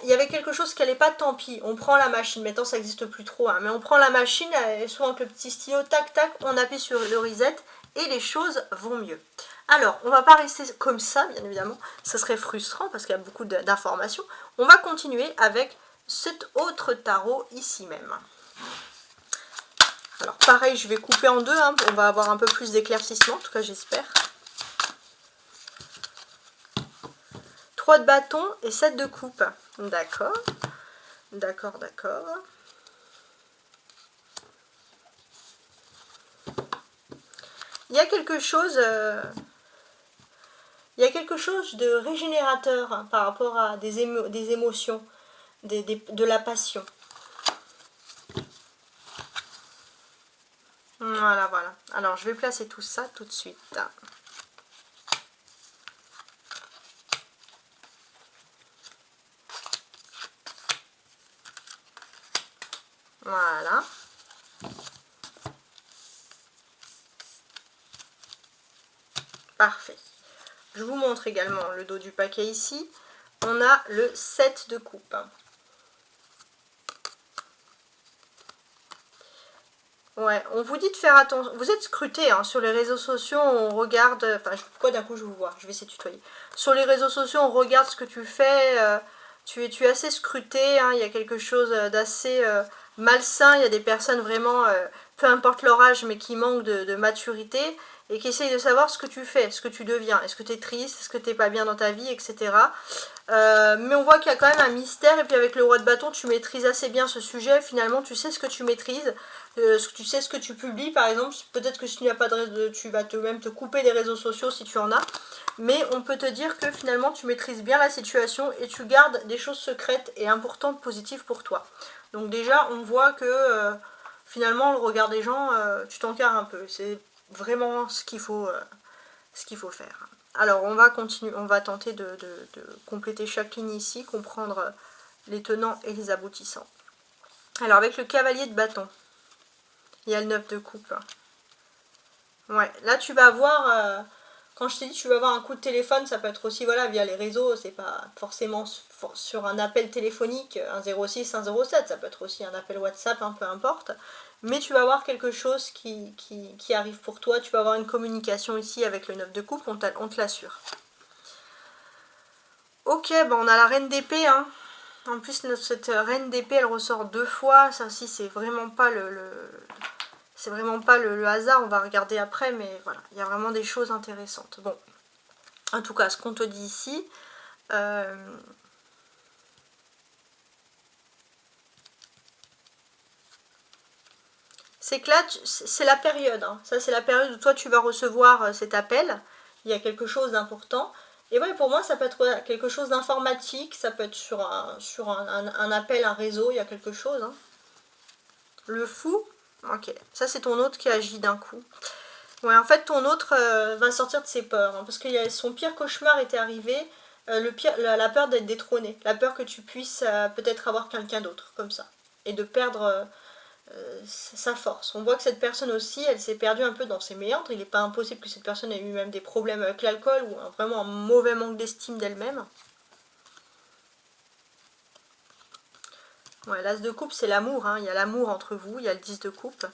Il y avait quelque chose qui n'allait pas, tant pis. On prend la machine. Maintenant, ça n'existe plus trop. Hein, mais on prend la machine, soit avec le petit stylo, tac, tac, on appuie sur le reset et les choses vont mieux. Alors, on ne va pas rester comme ça, bien évidemment. Ça serait frustrant parce qu'il y a beaucoup d'informations. On va continuer avec cet autre tarot ici même. Alors pareil, je vais couper en deux, hein, on va avoir un peu plus d'éclaircissement, en tout cas j'espère. 3 de bâton et 7 de coupe. D'accord, d'accord, d'accord. Il y a quelque chose... il y a quelque chose de régénérateur hein, par rapport à des émotions, de la passion. Voilà, voilà. Alors, je vais placer tout ça tout de suite. Voilà. Parfait. Je vous montre également le dos du paquet ici. On a le 7 de coupe. Ouais, on vous dit de faire attention. Vous êtes scruté hein, sur les réseaux sociaux, on regarde... Enfin, pourquoi d'un coup je vous vois? Je vais essayer de tutoyer. Sur les réseaux sociaux, on regarde ce que tu fais. Tu es assez scruté. Hein, il y a quelque chose d'assez malsain. Il y a des personnes vraiment, peu importe leur âge, mais qui manquent de maturité et qui essayent de savoir ce que tu fais, ce que tu deviens. Est-ce que tu es triste? Est-ce que tu n'es pas bien dans ta vie, etc. Mais on voit qu'il y a quand même un mystère. Et puis avec le roi de bâton, tu maîtrises assez bien ce sujet. Finalement, tu sais ce que tu maîtrises. Tu sais ce que tu publies par exemple, peut-être que si tu n'as pas tu vas même te couper des réseaux sociaux si tu en as, mais on peut te dire que finalement tu maîtrises bien la situation et tu gardes des choses secrètes et importantes, positives pour toi. Donc déjà on voit que finalement le regard des gens, tu t'encarres un peu, c'est vraiment ce qu'il faut faire. Alors on va continuer, on va tenter de compléter chaque ligne ici, comprendre les tenants et les aboutissants. Alors avec le cavalier de bâton, il y a le 9 de coupe. Ouais, là tu vas avoir, quand je t'ai dit tu vas avoir un coup de téléphone, ça peut être aussi voilà via les réseaux, c'est pas forcément sur un appel téléphonique, un 06, un 07, ça peut être aussi un appel WhatsApp, peu importe. Mais tu vas avoir quelque chose qui arrive pour toi, tu vas avoir une communication ici avec le 9 de coupe, on te l'assure. Ok, ben on a la reine d'épée, hein. En plus cette reine d'épée elle ressort 2 fois, ça aussi c'est vraiment pas c'est vraiment pas le hasard, on va regarder après, mais voilà, il y a vraiment des choses intéressantes. Bon, en tout cas, ce qu'on te dit ici, c'est que là, c'est la période, hein. Ça c'est la période où toi tu vas recevoir cet appel, il y a quelque chose d'important. Et ouais, pour moi, ça peut être quelque chose d'informatique, ça peut être sur un appel, un réseau, il y a quelque chose. Hein. Le fou, ok, ça c'est ton autre qui agit d'un coup. Ouais, en fait, ton autre va sortir de ses peurs, hein, parce que son pire cauchemar était arrivé, la peur d'être détrôné, la peur que tu puisses peut-être avoir quelqu'un d'autre, comme ça, et de perdre sa force. On voit que cette personne aussi, elle s'est perdue un peu dans ses méandres, il n'est pas impossible que cette personne ait eu même des problèmes avec l'alcool, ou vraiment un mauvais manque d'estime d'elle-même. Ouais, l'as de coupe, c'est l'amour, hein. Il y a l'amour entre vous, il y a le 10 de coupe.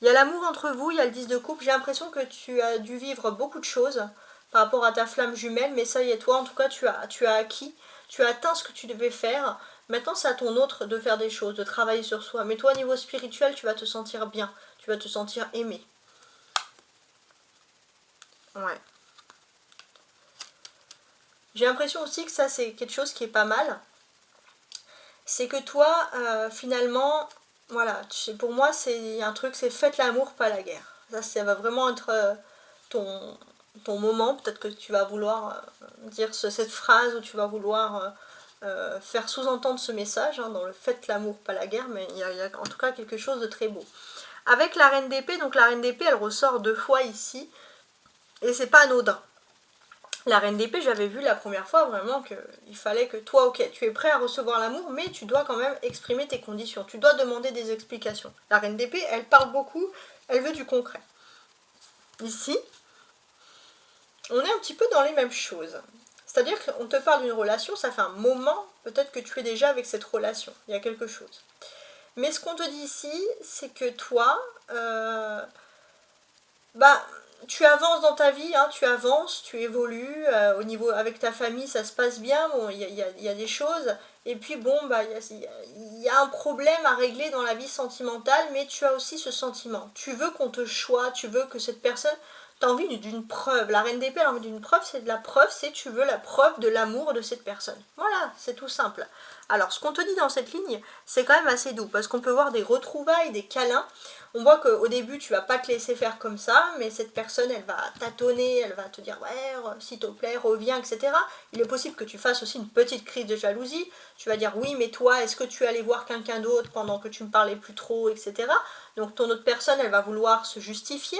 Il y a l'amour entre vous, il y a le 10 de coupe. J'ai l'impression que tu as dû vivre beaucoup de choses par rapport à ta flamme jumelle, mais ça y est, toi, en tout cas, tu as acquis, tu as atteint ce que tu devais faire. Maintenant, c'est à ton autre de faire des choses, de travailler sur soi. Mais toi, au niveau spirituel, tu vas te sentir bien, tu vas te sentir aimé. Ouais. J'ai l'impression aussi que ça c'est quelque chose qui est pas mal. C'est que toi, finalement, voilà, pour moi c'est un truc, c'est faites l'amour, pas la guerre. Ça va vraiment être ton, ton moment. Peut-être que tu vas vouloir dire cette phrase ou tu vas vouloir faire sous-entendre ce message dans le faites l'amour, pas la guerre, mais il y a en tout cas quelque chose de très beau. Avec la reine d'épée, donc la reine d'épée elle ressort 2 fois ici, et c'est pas anodin. La reine d'épée, j'avais vu la première fois vraiment qu'il fallait que toi, ok, tu es prêt à recevoir l'amour, mais tu dois quand même exprimer tes conditions. Tu dois demander des explications. La reine d'épée, elle parle beaucoup, elle veut du concret. Ici, on est un petit peu dans les mêmes choses. C'est-à-dire qu'on te parle d'une relation, ça fait un moment peut-être que tu es déjà avec cette relation. Il y a quelque chose. Mais ce qu'on te dit ici, c'est que toi, bah, tu avances dans ta vie, tu avances, tu évolues, au niveau avec ta famille ça se passe bien, bon, il y a des choses, et puis bon, bah, il y a un problème à régler dans la vie sentimentale, mais tu as aussi ce sentiment. Tu veux qu'on te choisit, tu veux que cette personne, tu as envie d'une preuve. La reine d'épée a envie d'une preuve, c'est de la preuve, c'est tu veux la preuve de l'amour de cette personne. Voilà, c'est tout simple. Alors, ce qu'on te dit dans cette ligne, c'est quand même assez doux, parce qu'on peut voir des retrouvailles, des câlins. On voit qu'au début, tu vas pas te laisser faire comme ça, mais cette personne, elle va tâtonner, elle va te dire ouais, s'il te plaît, reviens, etc. Il est possible que tu fasses aussi une petite crise de jalousie. Tu vas dire oui, mais toi, est-ce que tu allais voir quelqu'un d'autre pendant que tu me parlais plus trop, etc. Donc ton autre personne, elle va vouloir se justifier.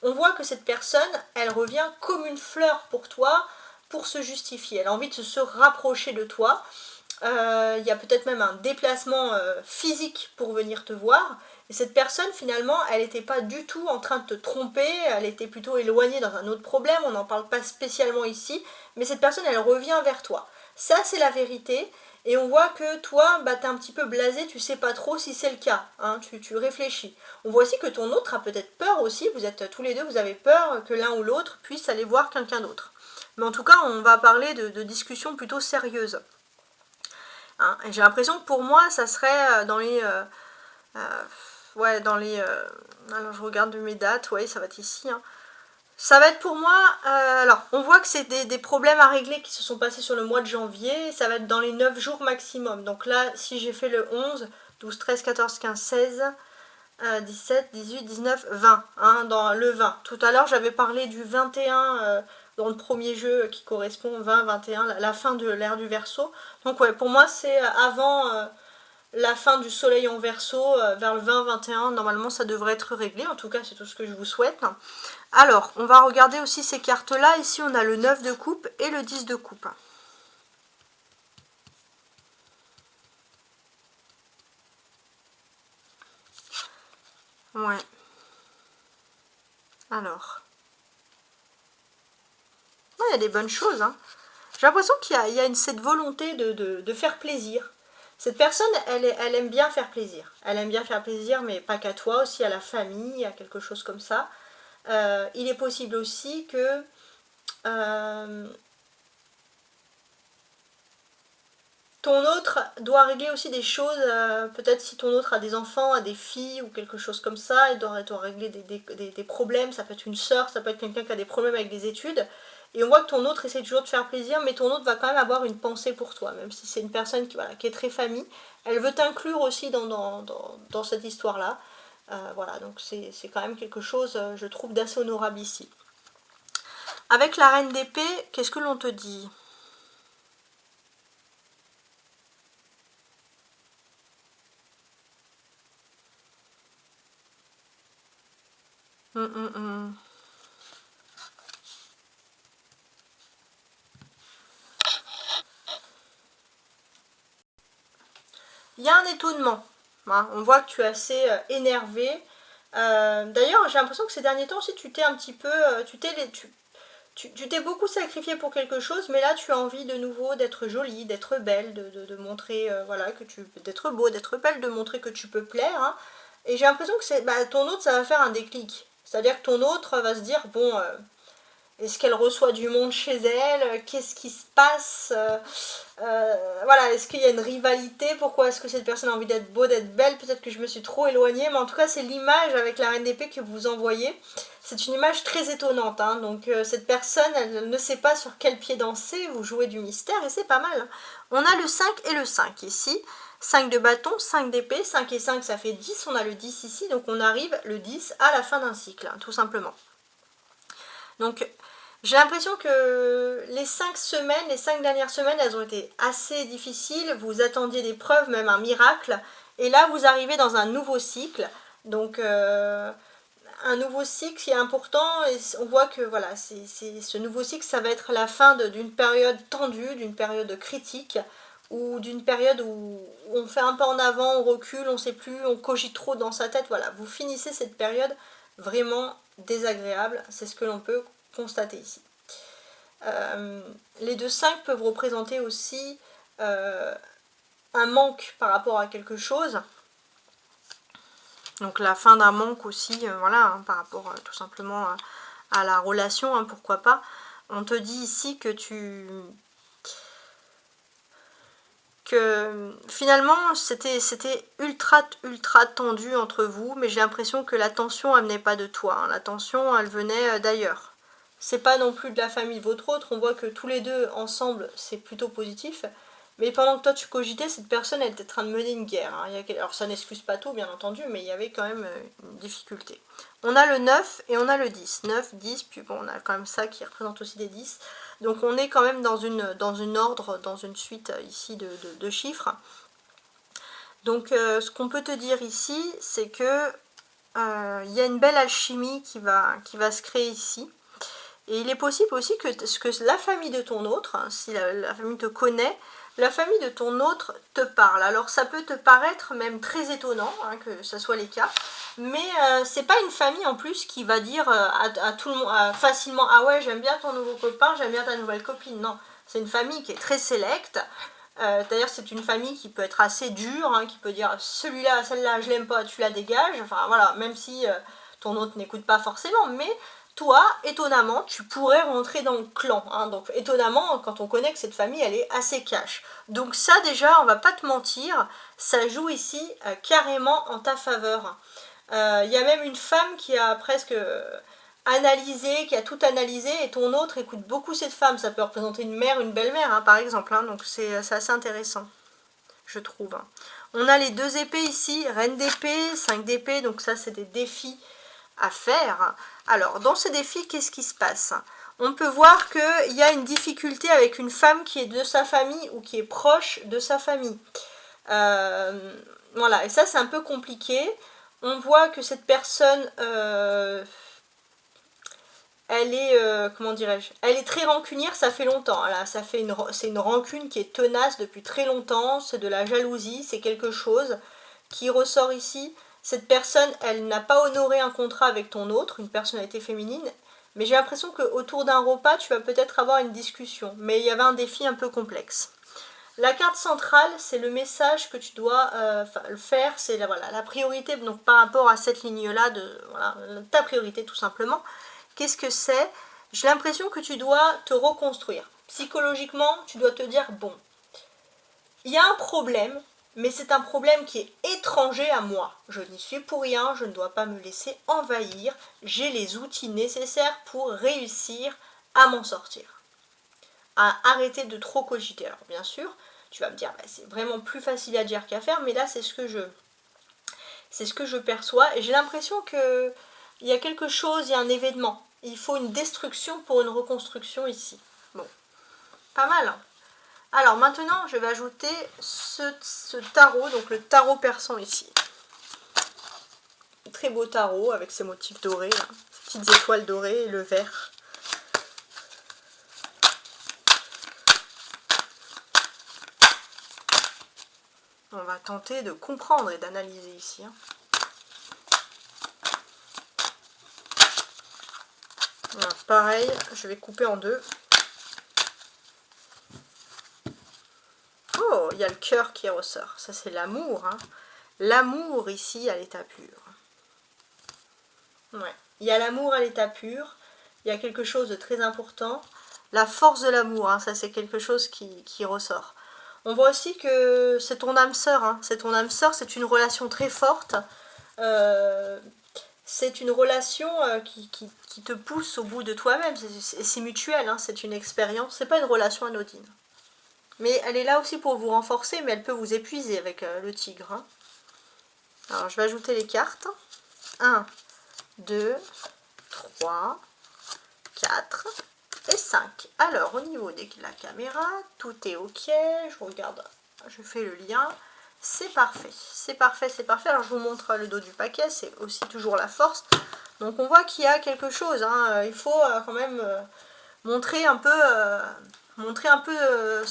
On voit que cette personne, elle revient comme une fleur pour toi, pour se justifier. Elle a envie de se rapprocher de toi. Il y a peut-être même un déplacement physique pour venir te voir. Et cette personne, finalement, elle n'était pas du tout en train de te tromper, elle était plutôt éloignée dans un autre problème, on n'en parle pas spécialement ici, mais cette personne, elle revient vers toi. Ça, c'est la vérité, et on voit que toi, bah, t'es un petit peu blasé, tu sais pas trop si c'est le cas, tu réfléchis. On voit aussi que ton autre a peut-être peur aussi, vous êtes tous les deux, vous avez peur que l'un ou l'autre puisse aller voir quelqu'un d'autre. Mais en tout cas, on va parler de discussions plutôt sérieuses. Et j'ai l'impression que pour moi, ça serait dans les... ouais, dans les... alors, je regarde mes dates, ouais, ça va être ici. Ça va être pour moi... alors, on voit que c'est des problèmes à régler qui se sont passés sur le mois de janvier. Ça va être dans les 9 jours maximum. Donc là, si j'ai fait le 11, 12, 13, 14, 15, 16... 17, 18, 19, 20, dans le 20. Tout à l'heure, j'avais parlé du 21 dans le premier jeu qui correspond 20, 21, la fin de l'ère du Verseau. Donc ouais, pour moi, c'est avant la fin du soleil en Verseau, vers le 20, 21, normalement, ça devrait être réglé. En tout cas, c'est tout ce que je vous souhaite. Alors, on va regarder aussi ces cartes-là. Ici, on a le 9 de coupe et le 10 de coupe. Ouais. Alors. Il y a des bonnes choses. J'ai l'impression qu'il y a cette volonté de faire plaisir. Cette personne, elle aime bien faire plaisir. Elle aime bien faire plaisir, mais pas qu'à toi, aussi à la famille, à quelque chose comme ça. Il est possible aussi que ton autre doit régler aussi des choses, peut-être si ton autre a des enfants, a des filles ou quelque chose comme ça, il doit régler des problèmes, ça peut être une sœur, ça peut être quelqu'un qui a des problèmes avec des études, et on voit que ton autre essaie toujours de faire plaisir, mais ton autre va quand même avoir une pensée pour toi, même si c'est une personne qui est très famille, elle veut t'inclure aussi dans cette histoire-là, voilà, donc c'est quand même quelque chose, je trouve, d'assez honorable ici. Avec la reine d'épée, qu'est-ce que l'on te dit ? Il y a un étonnement. On voit que tu es assez énervé. D'ailleurs, j'ai l'impression que ces derniers temps aussi, tu t'es un petit peu... tu t'es beaucoup sacrifié pour quelque chose, mais là, tu as envie de nouveau d'être jolie, d'être belle, de montrer, voilà, d'être beau, d'être belle, de montrer que tu peux plaire. Et j'ai l'impression que ton autre, ça va faire un déclic. C'est-à-dire que ton autre va se dire, bon... est-ce qu'elle reçoit du monde chez elle? Qu'est-ce qui se passe? Voilà, est-ce qu'il y a une rivalité? Pourquoi est-ce que cette personne a envie d'être beau, d'être belle? Peut-être que je me suis trop éloignée, mais en tout cas, c'est l'image avec la reine d'épée que vous envoyez. c'est une image très étonnante, hein. Donc cette personne, elle ne sait pas sur quel pied danser, vous jouez du mystère et c'est pas mal, hein. On a le 5 et le 5 ici, 5 de bâton, 5 d'épée, 5 et 5 ça fait 10, on a le 10 ici, donc on arrive le 10 à la fin d'un cycle, hein, tout simplement. Donc j'ai l'impression que les 5 semaines, les 5 dernières semaines, elles ont été assez difficiles, vous attendiez des preuves, même un miracle, et là vous arrivez dans un nouveau cycle, donc un nouveau cycle qui est important, et on voit que voilà, ce nouveau cycle, ça va être la fin d'une période tendue, d'une période critique, ou d'une période où on fait un pas en avant, on recule, on ne sait plus, on cogite trop dans sa tête, voilà, vous finissez cette période vraiment désagréable, c'est ce que l'on peut constater ici. Les 2-5 peuvent représenter aussi un manque par rapport à quelque chose, donc la fin d'un manque aussi, voilà, hein, par rapport tout simplement à la relation, hein, pourquoi pas. On te dit ici que finalement c'était ultra tendu entre vous, mais j'ai l'impression que la tension elle venait pas de toi, hein. La tension elle venait d'ailleurs. C'est pas non plus de la famille de votre autre, on voit que tous les deux ensemble c'est plutôt positif, mais pendant que toi tu cogitais, cette personne elle était en train de mener une guerre, hein. Alors ça n'excuse pas tout bien entendu, mais il y avait quand même une difficulté. On a le 9 et on a le 10, 9, 10, puis bon on a quand même ça qui représente aussi des 10. Donc on est quand même dans une ordre, dans une suite ici de chiffres. Donc ce qu'on peut te dire ici, c'est que il y a une belle alchimie qui va se créer ici. Et il est possible aussi que la famille de ton autre, hein, si la famille te connaît, la famille de ton autre te parle. Alors ça peut te paraître même très étonnant, hein, que ce soit les cas, mais c'est pas une famille en plus qui va dire à tout le monde facilement ah ouais j'aime bien ton nouveau copain, j'aime bien ta nouvelle copine. Non, c'est une famille qui est très sélecte. D'ailleurs c'est une famille qui peut être assez dure, hein, qui peut dire celui-là, celle-là je l'aime pas, tu la dégages. Enfin voilà, même si ton autre n'écoute pas forcément, mais toi, étonnamment, tu pourrais rentrer dans le clan, hein. Donc étonnamment, quand on connaît que cette famille, elle est assez cash. Donc ça déjà, on va pas te mentir, ça joue ici carrément en ta faveur. Il y a même une femme qui a presque analysé, qui a tout analysé, et ton autre écoute beaucoup cette femme. Ça peut représenter une mère, une belle-mère, hein, par exemple, hein. Donc c'est assez intéressant, je trouve, hein. On a les 2 épées ici, reine d'épée, 5 d'épée, donc ça c'est des défis à faire. Alors dans ces défis, qu'est-ce qui se passe? On peut voir qu'il y a une difficulté avec une femme qui est de sa famille ou qui est proche de sa famille. Voilà, et ça c'est un peu compliqué. On voit que cette personne elle est, comment dirais-je, elle est très rancunière, ça fait longtemps. Là, c'est une rancune qui est tenace depuis très longtemps, c'est de la jalousie, c'est quelque chose qui ressort ici. Cette personne, elle n'a pas honoré un contrat avec ton autre, une personnalité féminine, mais j'ai l'impression qu'autour d'un repas, tu vas peut-être avoir une discussion, mais il y avait un défi un peu complexe. La carte centrale, c'est le message que tu dois faire, c'est voilà, la priorité, donc par rapport à cette ligne-là, voilà, ta priorité tout simplement. Qu'est-ce que c'est? J'ai l'impression que tu dois te reconstruire. Psychologiquement, tu dois te dire, bon, il y a un problème, mais c'est un problème qui est étranger à moi. Je n'y suis pour rien, je ne dois pas me laisser envahir. J'ai les outils nécessaires pour réussir à m'en sortir. À arrêter de trop cogiter. Alors bien sûr, tu vas me dire, bah, c'est vraiment plus facile à dire qu'à faire, mais là c'est ce que je perçois. Et j'ai l'impression que il y a quelque chose, il y a un événement. Il faut une destruction pour une reconstruction ici. Bon, pas mal, hein. Alors maintenant, je vais ajouter ce tarot, donc le tarot persan ici. Très beau tarot avec ses motifs dorés, là. Ces petites étoiles dorées et le vert. On va tenter de comprendre et d'analyser ici, hein. Alors, pareil, je vais couper en deux. Oh, il y a le cœur qui ressort. Ça, c'est l'amour, hein. L'amour ici à l'état pur. Ouais. Il y a l'amour à l'état pur. Il y a quelque chose de très important. La force de l'amour, hein, ça c'est quelque chose qui ressort. On voit aussi que c'est ton âme sœur. Hein. C'est ton âme sœur, c'est une relation très forte. c'est une relation qui te pousse au bout de toi-même. C'est mutuel, hein, c'est une expérience. C'est pas une relation anodine. Mais elle est là aussi pour vous renforcer, mais elle peut vous épuiser avec le tigre. Hein. Alors, je vais ajouter les cartes. 1, 2, 3, 4 et 5. Alors, au niveau de la caméra, tout est ok. Je regarde, je fais le lien. C'est parfait, c'est parfait, c'est parfait. Alors, je vous montre le dos du paquet, c'est aussi toujours la force. Donc, on voit qu'il y a quelque chose. Hein. Il faut quand même montrer un peu,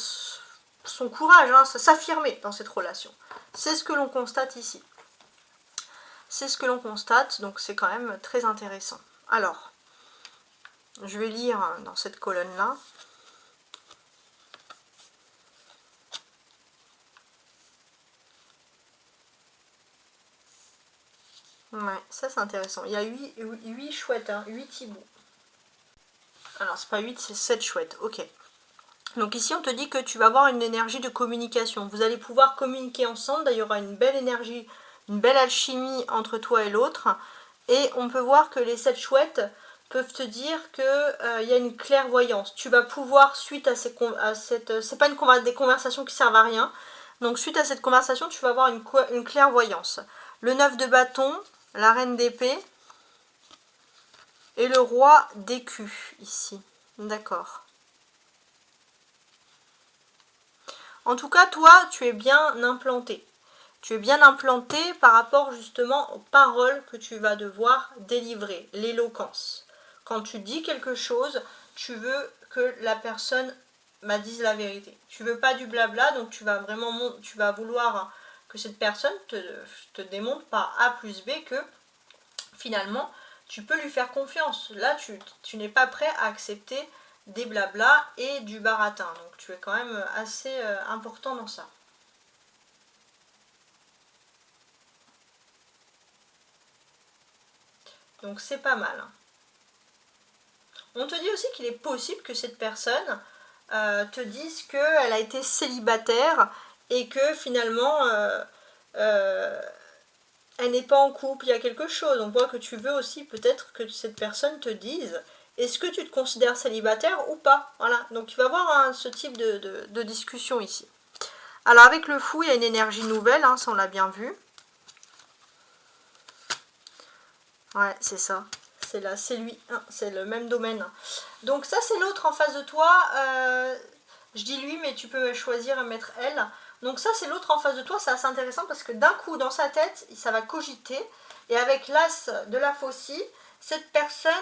son courage, hein, s'affirmer dans cette relation. C'est ce que l'on constate ici. C'est ce que l'on constate, donc c'est quand même très intéressant. Alors, je vais lire dans cette colonne-là. Ouais, ça c'est intéressant. Il y a 8 chouettes, hein, 8 hiboux. Alors, c'est pas 8, c'est 7 chouettes, ok. Donc ici, on te dit que tu vas avoir une énergie de communication. Vous allez pouvoir communiquer ensemble, d'ailleurs, il y aura une belle énergie, une belle alchimie entre toi et l'autre. Et on peut voir que les 7 chouettes peuvent te dire qu'il y a une clairvoyance. Tu vas pouvoir, suite à cette... c'est pas des conversations qui servent à rien. Donc suite à cette conversation, tu vas avoir une clairvoyance. Le 9 de bâton, la reine d'épée et le roi d'écus ici. D'accord. En tout cas, toi, tu es bien implanté. Tu es bien implanté par rapport justement aux paroles que tu vas devoir délivrer, l'éloquence. Quand tu dis quelque chose, tu veux que la personne dise la vérité. Tu veux pas du blabla, donc tu vas vouloir que cette personne te démontre par A plus B que finalement tu peux lui faire confiance. Là, tu n'es pas prêt à accepter des blabla et du baratin. Donc tu es quand même assez important dans ça. Donc c'est pas mal. On te dit aussi qu'il est possible que cette personne te dise qu'elle a été célibataire et que finalement elle n'est pas en couple, il y a quelque chose. On voit que tu veux aussi peut-être que cette personne te dise est-ce que tu te considères célibataire ou pas. Voilà, donc tu vas avoir ce type de discussion ici. Alors avec le fou, il y a une énergie nouvelle, hein, ça on l'a bien vu. Ouais, c'est ça. C'est là, c'est lui, hein, c'est le même domaine. Donc ça, c'est l'autre en face de toi. Je dis lui, mais tu peux choisir et mettre elle. Donc ça, c'est l'autre en face de toi. C'est assez intéressant parce que d'un coup, dans sa tête, ça va cogiter. Et avec l'as de la faucille, cette personne,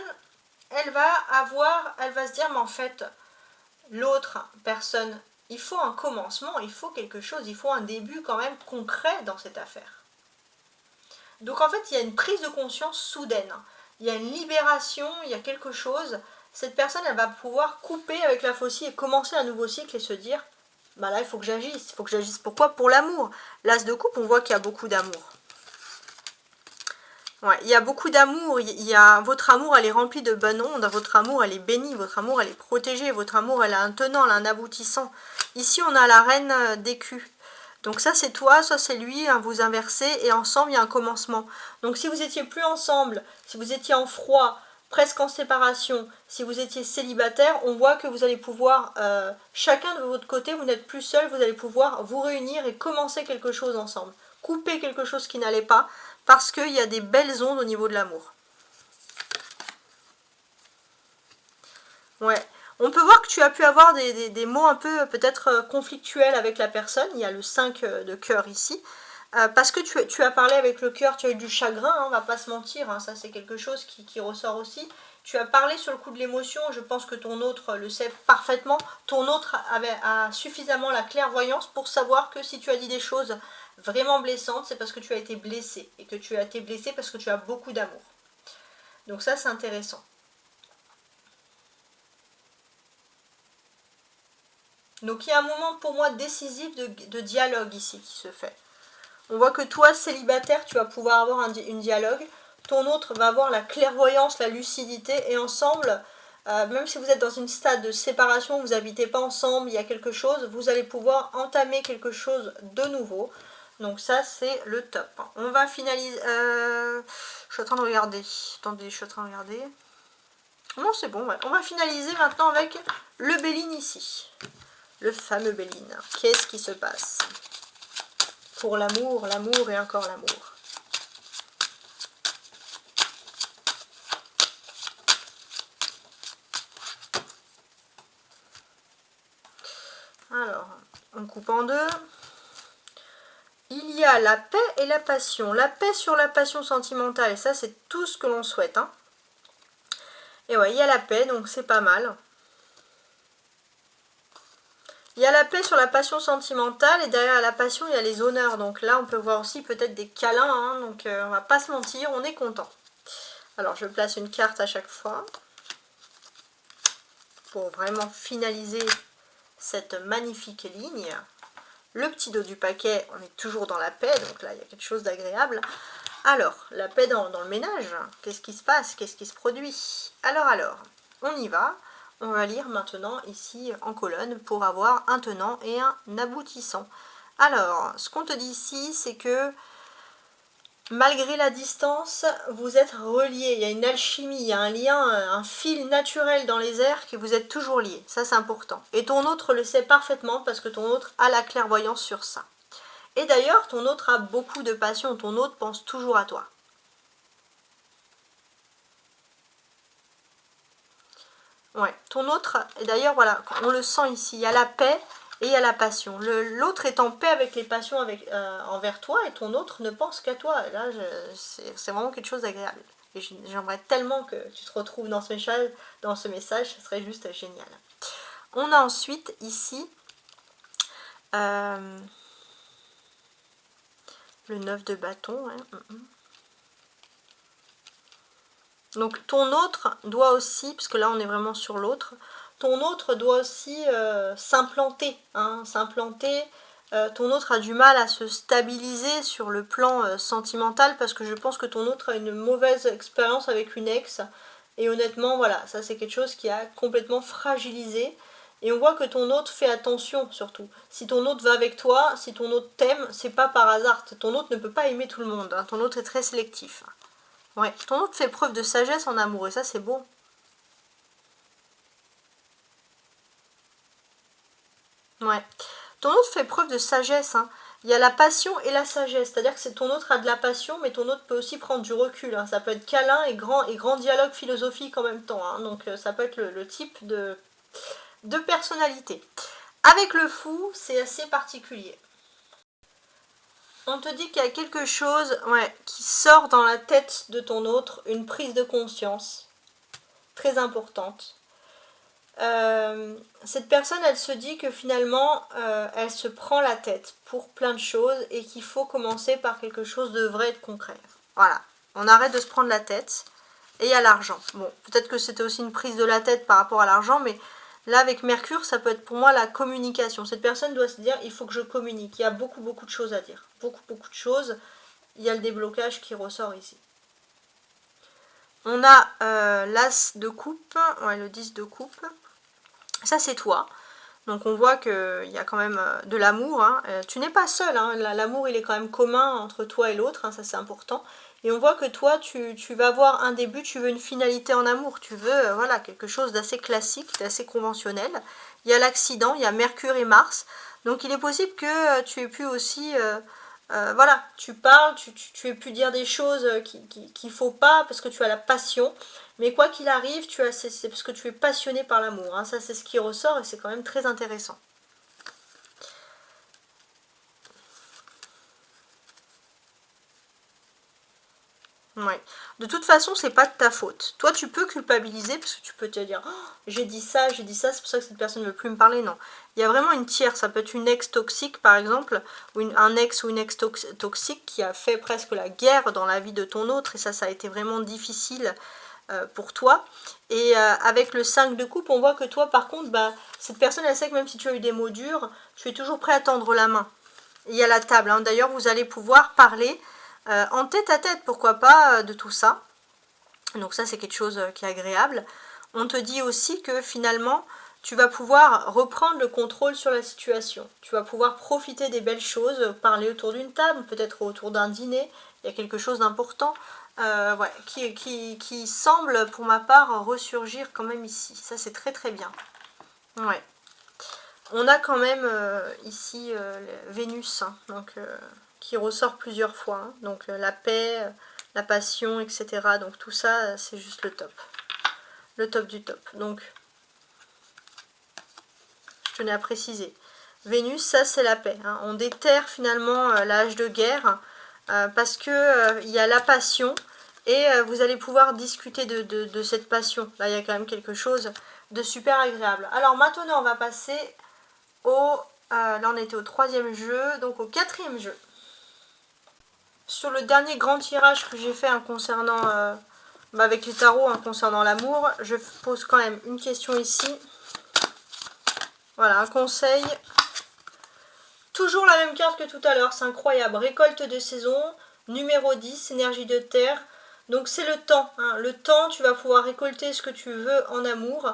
elle va se dire, mais en fait, l'autre personne, il faut un commencement, il faut quelque chose, il faut un début quand même concret dans cette affaire. Donc en fait, il y a une prise de conscience soudaine. Il y a une libération, il y a quelque chose. Cette personne, elle va pouvoir couper avec la faucille et commencer un nouveau cycle et se dire, bah là, il faut que j'agisse. Il faut que j'agisse. Pourquoi? Pour l'amour. L'as de coupe, on voit qu'il y a beaucoup d'amour. Ouais, il y a beaucoup d'amour. Votre amour, elle est remplie de bonnes ondes. Votre amour, elle est bénie. Votre amour, elle est protégée. Votre amour, elle a un tenant, elle a un aboutissant. Ici, on a la reine d'écus. Donc ça c'est toi, ça c'est lui, hein, vous inversez et ensemble il y a un commencement. Donc si vous étiez plus ensemble, si vous étiez en froid, presque en séparation, si vous étiez célibataire, on voit que vous allez pouvoir, chacun de votre côté, vous n'êtes plus seul, vous allez pouvoir vous réunir et commencer quelque chose ensemble. Couper quelque chose qui n'allait pas, parce qu'il y a des belles ondes au niveau de l'amour. Ouais. On peut voir que tu as pu avoir des mots un peu peut-être conflictuels avec la personne. Il y a le 5 de cœur ici. Parce que tu as parlé avec le cœur, tu as eu du chagrin, hein, on va pas se mentir. Hein, ça c'est quelque chose qui ressort aussi. Tu as parlé sur le coup de l'émotion, je pense que ton autre le sait parfaitement. Ton autre a suffisamment la clairvoyance pour savoir que si tu as dit des choses vraiment blessantes, c'est parce que tu as été blessé. Et que tu as été blessé parce que tu as beaucoup d'amour. Donc ça c'est intéressant. Donc il y a un moment pour moi décisif de dialogue ici qui se fait. On voit que toi, célibataire, tu vas pouvoir avoir un dialogue. Ton autre va avoir la clairvoyance, la lucidité. Et ensemble, même si vous êtes dans une stade de séparation, vous n'habitez pas ensemble, il y a quelque chose, vous allez pouvoir entamer quelque chose de nouveau. Donc ça, c'est le top. On va finaliser... je suis en train de regarder. Attendez, je suis en train de regarder. Non, c'est bon, ouais. On va finaliser maintenant avec le Béline ici. Le fameux Béline. Qu'est-ce qui se passe? Pour l'amour, l'amour et encore l'amour. Alors, on coupe en deux. Il y a la paix et la passion. La paix sur la passion sentimentale. Et ça, c'est tout ce que l'on souhaite. Hein. Et ouais, il y a la paix, donc c'est pas mal. Il y a la paix sur la passion sentimentale. Et derrière la passion, il y a les honneurs. Donc là, on peut voir aussi peut-être des câlins. Hein, donc on va pas se mentir, on est content. Alors, je place une carte à chaque fois. Pour vraiment finaliser cette magnifique ligne. Le petit dos du paquet, on est toujours dans la paix, donc là il y a quelque chose d'agréable. Alors, la paix dans le ménage, qu'est-ce qui se passe? Qu'est-ce qui se produit? Alors, on y va. On va lire maintenant ici en colonne pour avoir un tenant et un aboutissant. Alors, ce qu'on te dit ici, c'est que malgré la distance, vous êtes reliés. Il y a une alchimie, il y a un lien, un fil naturel dans les airs que vous êtes toujours liés. Ça, c'est important. Et ton autre le sait parfaitement parce que ton autre a la clairvoyance sur ça. Et d'ailleurs, ton autre a beaucoup de passion. Ton autre pense toujours à toi. Ouais, ton autre, et d'ailleurs, voilà, on le sent ici. Il y a la paix et il y a la passion. L'autre est en paix avec les passions envers toi et ton autre ne pense qu'à toi. Et là, c'est vraiment quelque chose d'agréable. Et j'aimerais tellement que tu te retrouves dans ce message, ce serait juste génial. On a ensuite ici le 9 de bâton. Hein. Donc ton autre doit aussi, parce que là on est vraiment sur l'autre, ton autre doit aussi s'implanter. Hein, s'implanter. Ton autre a du mal à se stabiliser sur le plan sentimental parce que je pense que ton autre a une mauvaise expérience avec une ex. Et honnêtement, voilà, ça c'est quelque chose qui a complètement fragilisé. Et on voit que ton autre fait attention surtout. Si ton autre va avec toi, si ton autre t'aime, c'est pas par hasard. Ton autre ne peut pas aimer tout le monde. Hein, ton autre est très sélectif. Ouais, ton autre fait preuve de sagesse en amour et ça c'est beau. Ouais. Ton autre fait preuve de sagesse. Hein. Il y a la passion et la sagesse. C'est-à-dire que ton autre a de la passion, mais ton autre peut aussi prendre du recul. Hein. Ça peut être câlin et grand dialogue philosophique en même temps. Hein. Donc ça peut être le type de personnalité. Avec le fou, c'est assez particulier. On te dit qu'il y a quelque chose qui sort dans la tête de ton autre, une prise de conscience très importante. Cette personne, elle se dit que finalement, elle se prend la tête pour plein de choses et qu'il faut commencer par quelque chose de vrai et de concret. Voilà, on arrête de se prendre la tête et il y a l'argent. Bon, peut-être que c'était aussi une prise de la tête par rapport à l'argent, mais là, avec Mercure, ça peut être pour moi la communication. Cette personne doit se dire, il faut que je communique. Il y a beaucoup de choses à dire. Beaucoup de choses. Il y a le déblocage qui ressort ici. On a l'as de coupe, le 10 de coupe. Ça, c'est toi. Donc, on voit qu'il y a quand même de l'amour. Hein. Tu n'es pas seul. Hein. L'amour, il est quand même commun entre toi et l'autre. Hein. Ça, c'est important. Et on voit que toi, tu vas avoir un début, tu veux une finalité en amour. Tu veux voilà, quelque chose d'assez classique, d'assez conventionnel. Il y a l'accident, il y a Mercure et Mars. Donc, il est possible que tu aies pu aussi... voilà, tu parles, tu aies pu dire des choses qu'il ne faut pas parce que tu as la passion. Mais quoi qu'il arrive, c'est parce que tu es passionné par l'amour. Hein. Ça, c'est ce qui ressort et c'est quand même très intéressant. Ouais. De toute façon, c'est pas de ta faute. Toi, tu peux culpabiliser parce que tu peux te dire oh, j'ai dit ça, c'est pour ça que cette personne ne veut plus me parler. Non. Il y a vraiment une tierce. Ça peut être une ex toxique, par exemple, ou un ex ou une ex toxique qui a fait presque la guerre dans la vie de ton autre. Et ça a été vraiment difficile pour toi. Et avec le 5 de coupe, on voit que toi, par contre, cette personne, elle sait que même si tu as eu des mots durs, tu es toujours prêt à tendre la main. Il y a la table. Hein. D'ailleurs, vous allez pouvoir parler en tête à tête, pourquoi pas, de tout ça. Donc ça, c'est quelque chose qui est agréable. On te dit aussi que finalement, tu vas pouvoir reprendre le contrôle sur la situation. Tu vas pouvoir profiter des belles choses, parler autour d'une table, peut-être autour d'un dîner. Il y a quelque chose d'important ouais, qui semble, pour ma part, ressurgir quand même ici. Ça, c'est très très bien. Ouais. On a quand même ici Vénus, hein, donc, qui ressort plusieurs fois. Hein, donc la paix, la passion, etc. Donc tout ça, c'est juste le top. Le top du top. Donc, je tenais à préciser. Vénus, ça c'est la paix. Hein. On déterre finalement l'âge de guerre parce que il y a la passion et vous allez pouvoir discuter de cette passion. Là, il y a quand même quelque chose de super agréable. Alors maintenant, on va passer au... là, on était au 3e jeu, donc au 4e jeu. Sur le dernier grand tirage que j'ai fait hein, concernant... avec les tarots, hein, concernant l'amour, je pose quand même une question ici. Voilà, un conseil. Toujours la même carte que tout à l'heure, c'est incroyable. Récolte de saison, numéro 10, énergie de terre. Donc c'est le temps. Hein. Le temps, tu vas pouvoir récolter ce que tu veux en amour.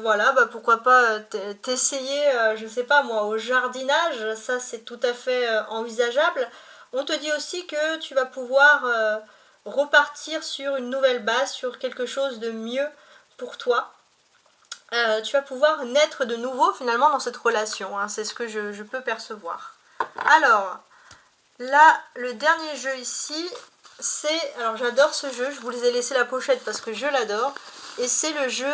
Voilà, bah pourquoi pas t'essayer, je sais pas moi, au jardinage. Ça, c'est tout à fait envisageable. On te dit aussi que tu vas pouvoir repartir sur une nouvelle base, sur quelque chose de mieux pour toi. Tu vas pouvoir naître de nouveau finalement dans cette relation, hein, c'est ce que je peux percevoir. Alors, là, le dernier jeu ici, c'est... Alors j'adore ce jeu, je vous les ai laissé la pochette parce que je l'adore. Et c'est le jeu,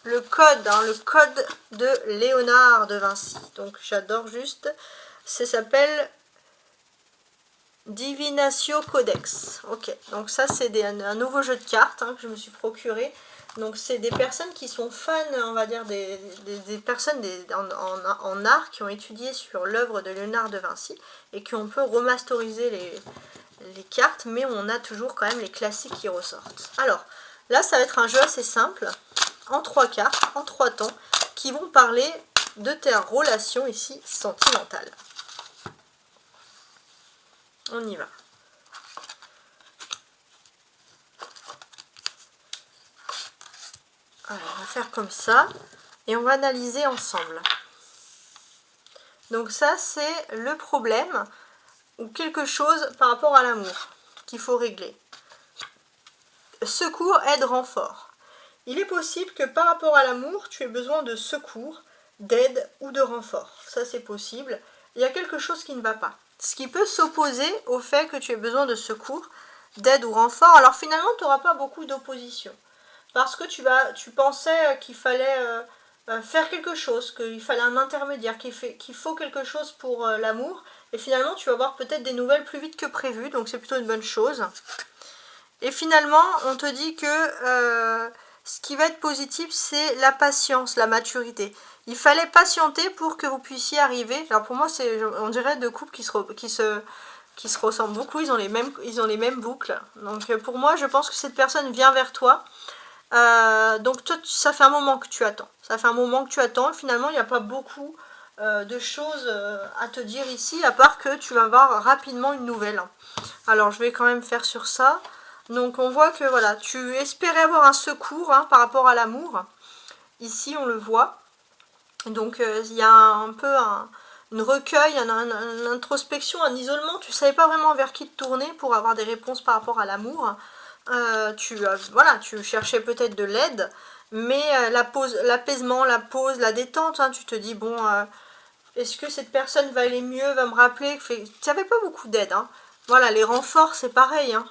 le code, hein, le code de Léonard de Vinci. Donc j'adore juste, ça s'appelle Divinatio Codex. Ok, donc ça c'est un nouveau jeu de cartes hein, que je me suis procuré. Donc c'est des personnes qui sont fans, on va dire, des personnes en art qui ont étudié sur l'œuvre de Léonard de Vinci et qui ont un peu remasterisé les cartes, mais on a toujours quand même les classiques qui ressortent. Alors là ça va être un jeu assez simple, en 3 cartes, en 3 temps, qui vont parler de tes relations ici sentimentales. On y va. Alors, on va faire comme ça et on va analyser ensemble. Donc ça, c'est le problème ou quelque chose par rapport à l'amour qu'il faut régler. Secours, aide, renfort. Il est possible que par rapport à l'amour, tu aies besoin de secours, d'aide ou de renfort. Ça, c'est possible. Il y a quelque chose qui ne va pas. Ce qui peut s'opposer au fait que tu aies besoin de secours, d'aide ou renfort. Alors finalement, tu n'auras pas beaucoup d'opposition. Parce que tu pensais qu'il fallait faire quelque chose, qu'il fallait un intermédiaire, qu'il faut quelque chose pour l'amour. Et finalement, tu vas avoir peut-être des nouvelles plus vite que prévu, donc c'est plutôt une bonne chose. Et finalement, on te dit que ce qui va être positif, c'est la patience, la maturité. Il fallait patienter pour que vous puissiez arriver. Alors pour moi, on dirait deux couples qui se ressemblent beaucoup, ils ont les mêmes boucles. Donc pour moi, je pense que cette personne vient vers toi. Donc toi, ça fait un moment que tu attends. Ça fait un moment que tu attends. Finalement, il n'y a pas beaucoup de choses à te dire ici, à part que tu vas avoir rapidement une nouvelle. Alors, je vais quand même faire sur ça. Donc, on voit que voilà, tu espérais avoir un secours hein, par rapport à l'amour. Ici, on le voit. Donc, il y a un peu une recueil, une introspection, un isolement. Tu ne savais pas vraiment vers qui te tourner pour avoir des réponses par rapport à l'amour. Voilà, tu cherchais peut-être de l'aide, mais l'apaisement, la pause, la détente, hein, tu te dis, bon, est-ce que cette personne va aller mieux, va me rappeler, tu n'avais pas beaucoup d'aide. Hein. Voilà, les renforts, c'est pareil. Hein.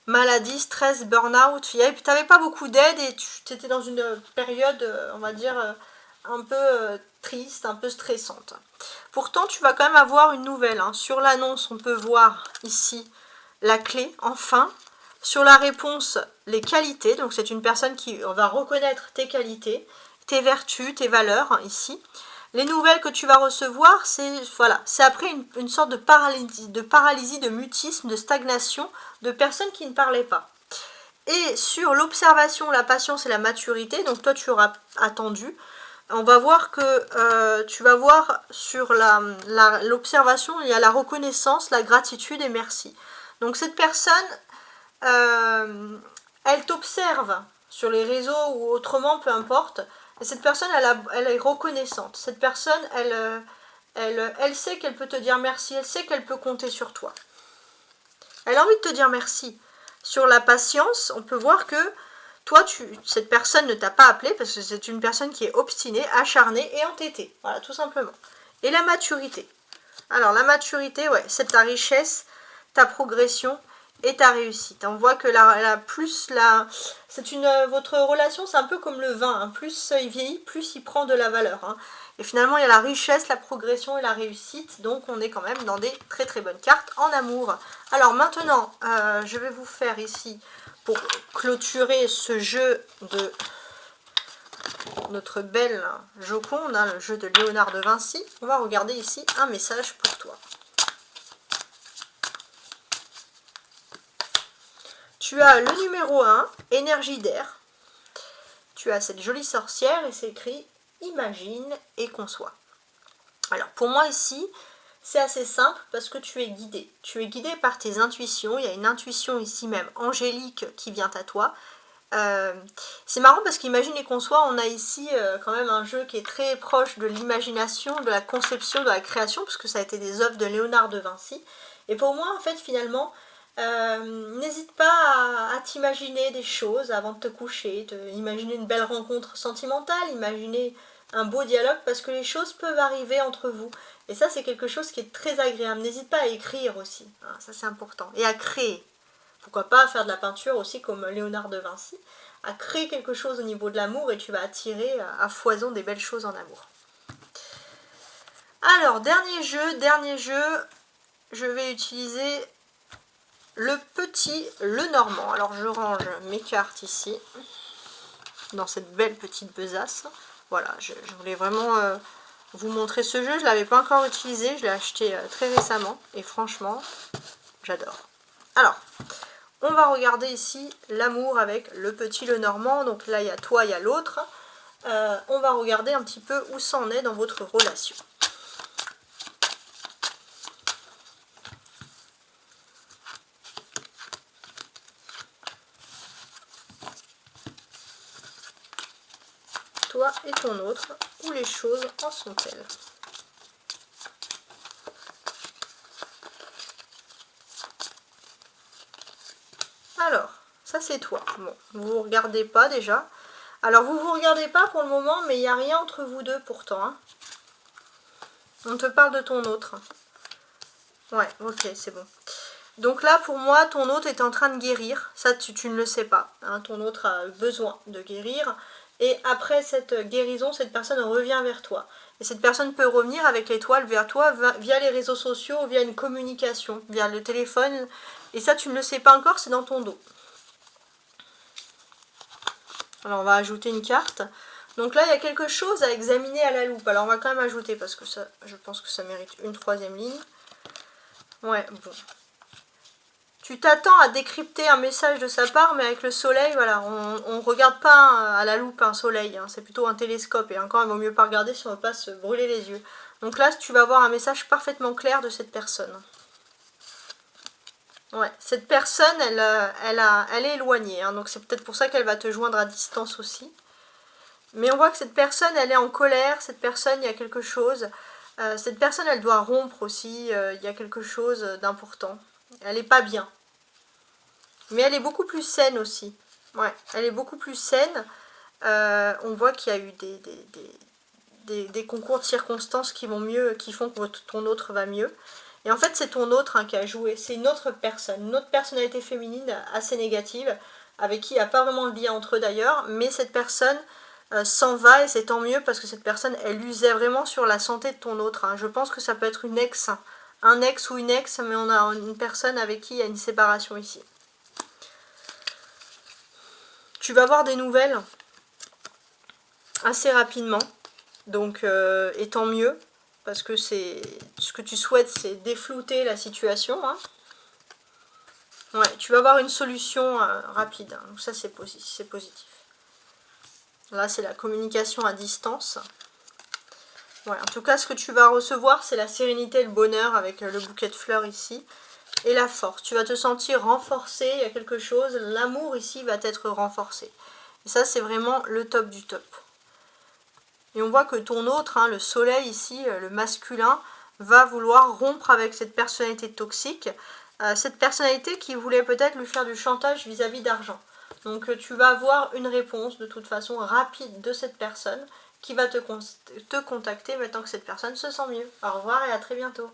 Maladie, stress, burn-out, tu n'avais pas beaucoup d'aide et tu étais dans une période, on va dire, un peu triste, un peu stressante. Pourtant, tu vas quand même avoir une nouvelle. Hein. Sur l'annonce, on peut voir ici la clé, enfin. Sur la réponse, les qualités. Donc, c'est une personne qui va reconnaître tes qualités, tes vertus, tes valeurs, hein, ici. Les nouvelles que tu vas recevoir, c'est après une sorte de paralysie, de mutisme, de stagnation, de personnes qui ne parlaient pas. Et sur l'observation, la patience et la maturité, donc toi tu auras attendu, on va voir que tu vas voir sur l'observation, il y a la reconnaissance, la gratitude et merci. Donc cette personne, elle t'observe sur les réseaux ou autrement, peu importe, Et cette personne, elle est reconnaissante. Cette personne, elle sait qu'elle peut te dire merci. Elle sait qu'elle peut compter sur toi. Elle a envie de te dire merci. Sur la patience, on peut voir que toi, cette personne ne t'a pas appelé parce que c'est une personne qui est obstinée, acharnée et entêtée. Voilà, tout simplement. Et la maturité. Alors, la maturité, ouais, c'est ta richesse, ta progression et ta réussite. On voit que votre relation, c'est un peu comme le vin. Hein. Plus il vieillit, plus il prend de la valeur. Hein. Et finalement, il y a la richesse, la progression et la réussite. Donc, on est quand même dans des très très bonnes cartes en amour. Alors maintenant, je vais vous faire ici, pour clôturer ce jeu de notre belle Joconde, hein, le jeu de Léonard de Vinci, on va regarder ici un message pour toi. Tu as le numéro 1, énergie d'air. Tu as cette jolie sorcière et c'est écrit imagine et conçois. Alors pour moi ici, c'est assez simple parce que tu es guidé. Tu es guidé par tes intuitions. Il y a une intuition ici même angélique qui vient à toi. C'est marrant parce qu'imagine et conçoit, on a ici quand même un jeu qui est très proche de l'imagination, de la conception, de la création, puisque ça a été des œuvres de Léonard de Vinci. Et pour moi, en fait, finalement, n'hésite pas à t'imaginer des choses avant de te coucher, imaginer une belle rencontre sentimentale, imaginer un beau dialogue, parce que les choses peuvent arriver entre vous. Et ça, c'est quelque chose qui est très agréable. N'hésite pas à écrire aussi, hein, ça c'est important, et à créer. Pourquoi pas faire de la peinture aussi comme Léonard de Vinci, à créer quelque chose au niveau de l'amour et tu vas attirer à foison des belles choses en amour. Alors, dernier jeu, je vais utiliser le petit Lenormand. Alors, je range mes cartes ici, dans cette belle petite besace. Voilà, je voulais vraiment vous montrer ce jeu. Je ne l'avais pas encore utilisé, je l'ai acheté très récemment et franchement, j'adore. Alors, on va regarder ici l'amour avec le petit Lenormand. Donc là, il y a toi, il y a l'autre. On va regarder un petit peu où ça en est dans votre relation. Toi et ton autre, où les choses en sont-elles? Alors, ça c'est toi. Bon, vous ne vous regardez pas déjà. Alors, vous ne vous regardez pas pour le moment, mais il n'y a rien entre vous deux pourtant. Hein. On te parle de ton autre. Ouais, ok, c'est bon. Donc là, pour moi, ton autre est en train de guérir. Ça, tu ne le sais pas. Hein. Ton autre a besoin de guérir. Et après cette guérison, cette personne revient vers toi. Et cette personne peut revenir avec l'étoile vers toi via les réseaux sociaux, via une communication, via le téléphone. Et ça, tu ne le sais pas encore, c'est dans ton dos. Alors, on va ajouter une carte. Donc là, il y a quelque chose à examiner à la loupe. Alors, on va quand même ajouter parce que ça, je pense que ça mérite une troisième ligne. Ouais, bon. Tu t'attends à décrypter un message de sa part, mais avec le soleil, voilà, on ne regarde pas à la loupe un soleil, hein, c'est plutôt un télescope, et encore, il vaut mieux pas regarder si on ne veut pas se brûler les yeux. Donc là, tu vas avoir un message parfaitement clair de cette personne. Ouais, cette personne, elle est éloignée, hein, donc c'est peut-être pour ça qu'elle va te joindre à distance aussi. Mais on voit que cette personne, elle est en colère, cette personne, il y a quelque chose. Cette personne, elle doit rompre aussi, il y a quelque chose d'important. Elle n'est pas bien. Mais elle est beaucoup plus saine aussi. Ouais, elle est beaucoup plus saine. On voit qu'il y a eu des concours de circonstances qui vont mieux, qui font que ton autre va mieux. Et en fait, c'est ton autre hein, qui a joué. C'est une autre personne, une autre personnalité féminine assez négative, avec qui il n'y a pas vraiment de lien entre eux d'ailleurs. Mais cette personne s'en va et c'est tant mieux parce que cette personne, elle usait vraiment sur la santé de ton autre. Hein. Je pense que ça peut être une ex, un ex ou une ex, mais on a une personne avec qui il y a une séparation ici. Tu vas avoir des nouvelles assez rapidement, donc et tant mieux, parce que c'est ce que tu souhaites, c'est déflouter la situation. Hein. Ouais, tu vas avoir une solution rapide, hein, donc ça c'est positif. Là c'est la communication à distance. Ouais, en tout cas ce que tu vas recevoir c'est la sérénité et le bonheur avec le bouquet de fleurs ici. Et la force, tu vas te sentir renforcé, il y a quelque chose, l'amour ici va être renforcé. Et ça c'est vraiment le top du top. Et on voit que ton autre, hein, le soleil ici, le masculin, va vouloir rompre avec cette personnalité toxique. Cette personnalité qui voulait peut-être lui faire du chantage vis-à-vis d'argent. Donc tu vas avoir une réponse de toute façon rapide de cette personne qui va te contacter maintenant que cette personne se sent mieux. Au revoir et à très bientôt.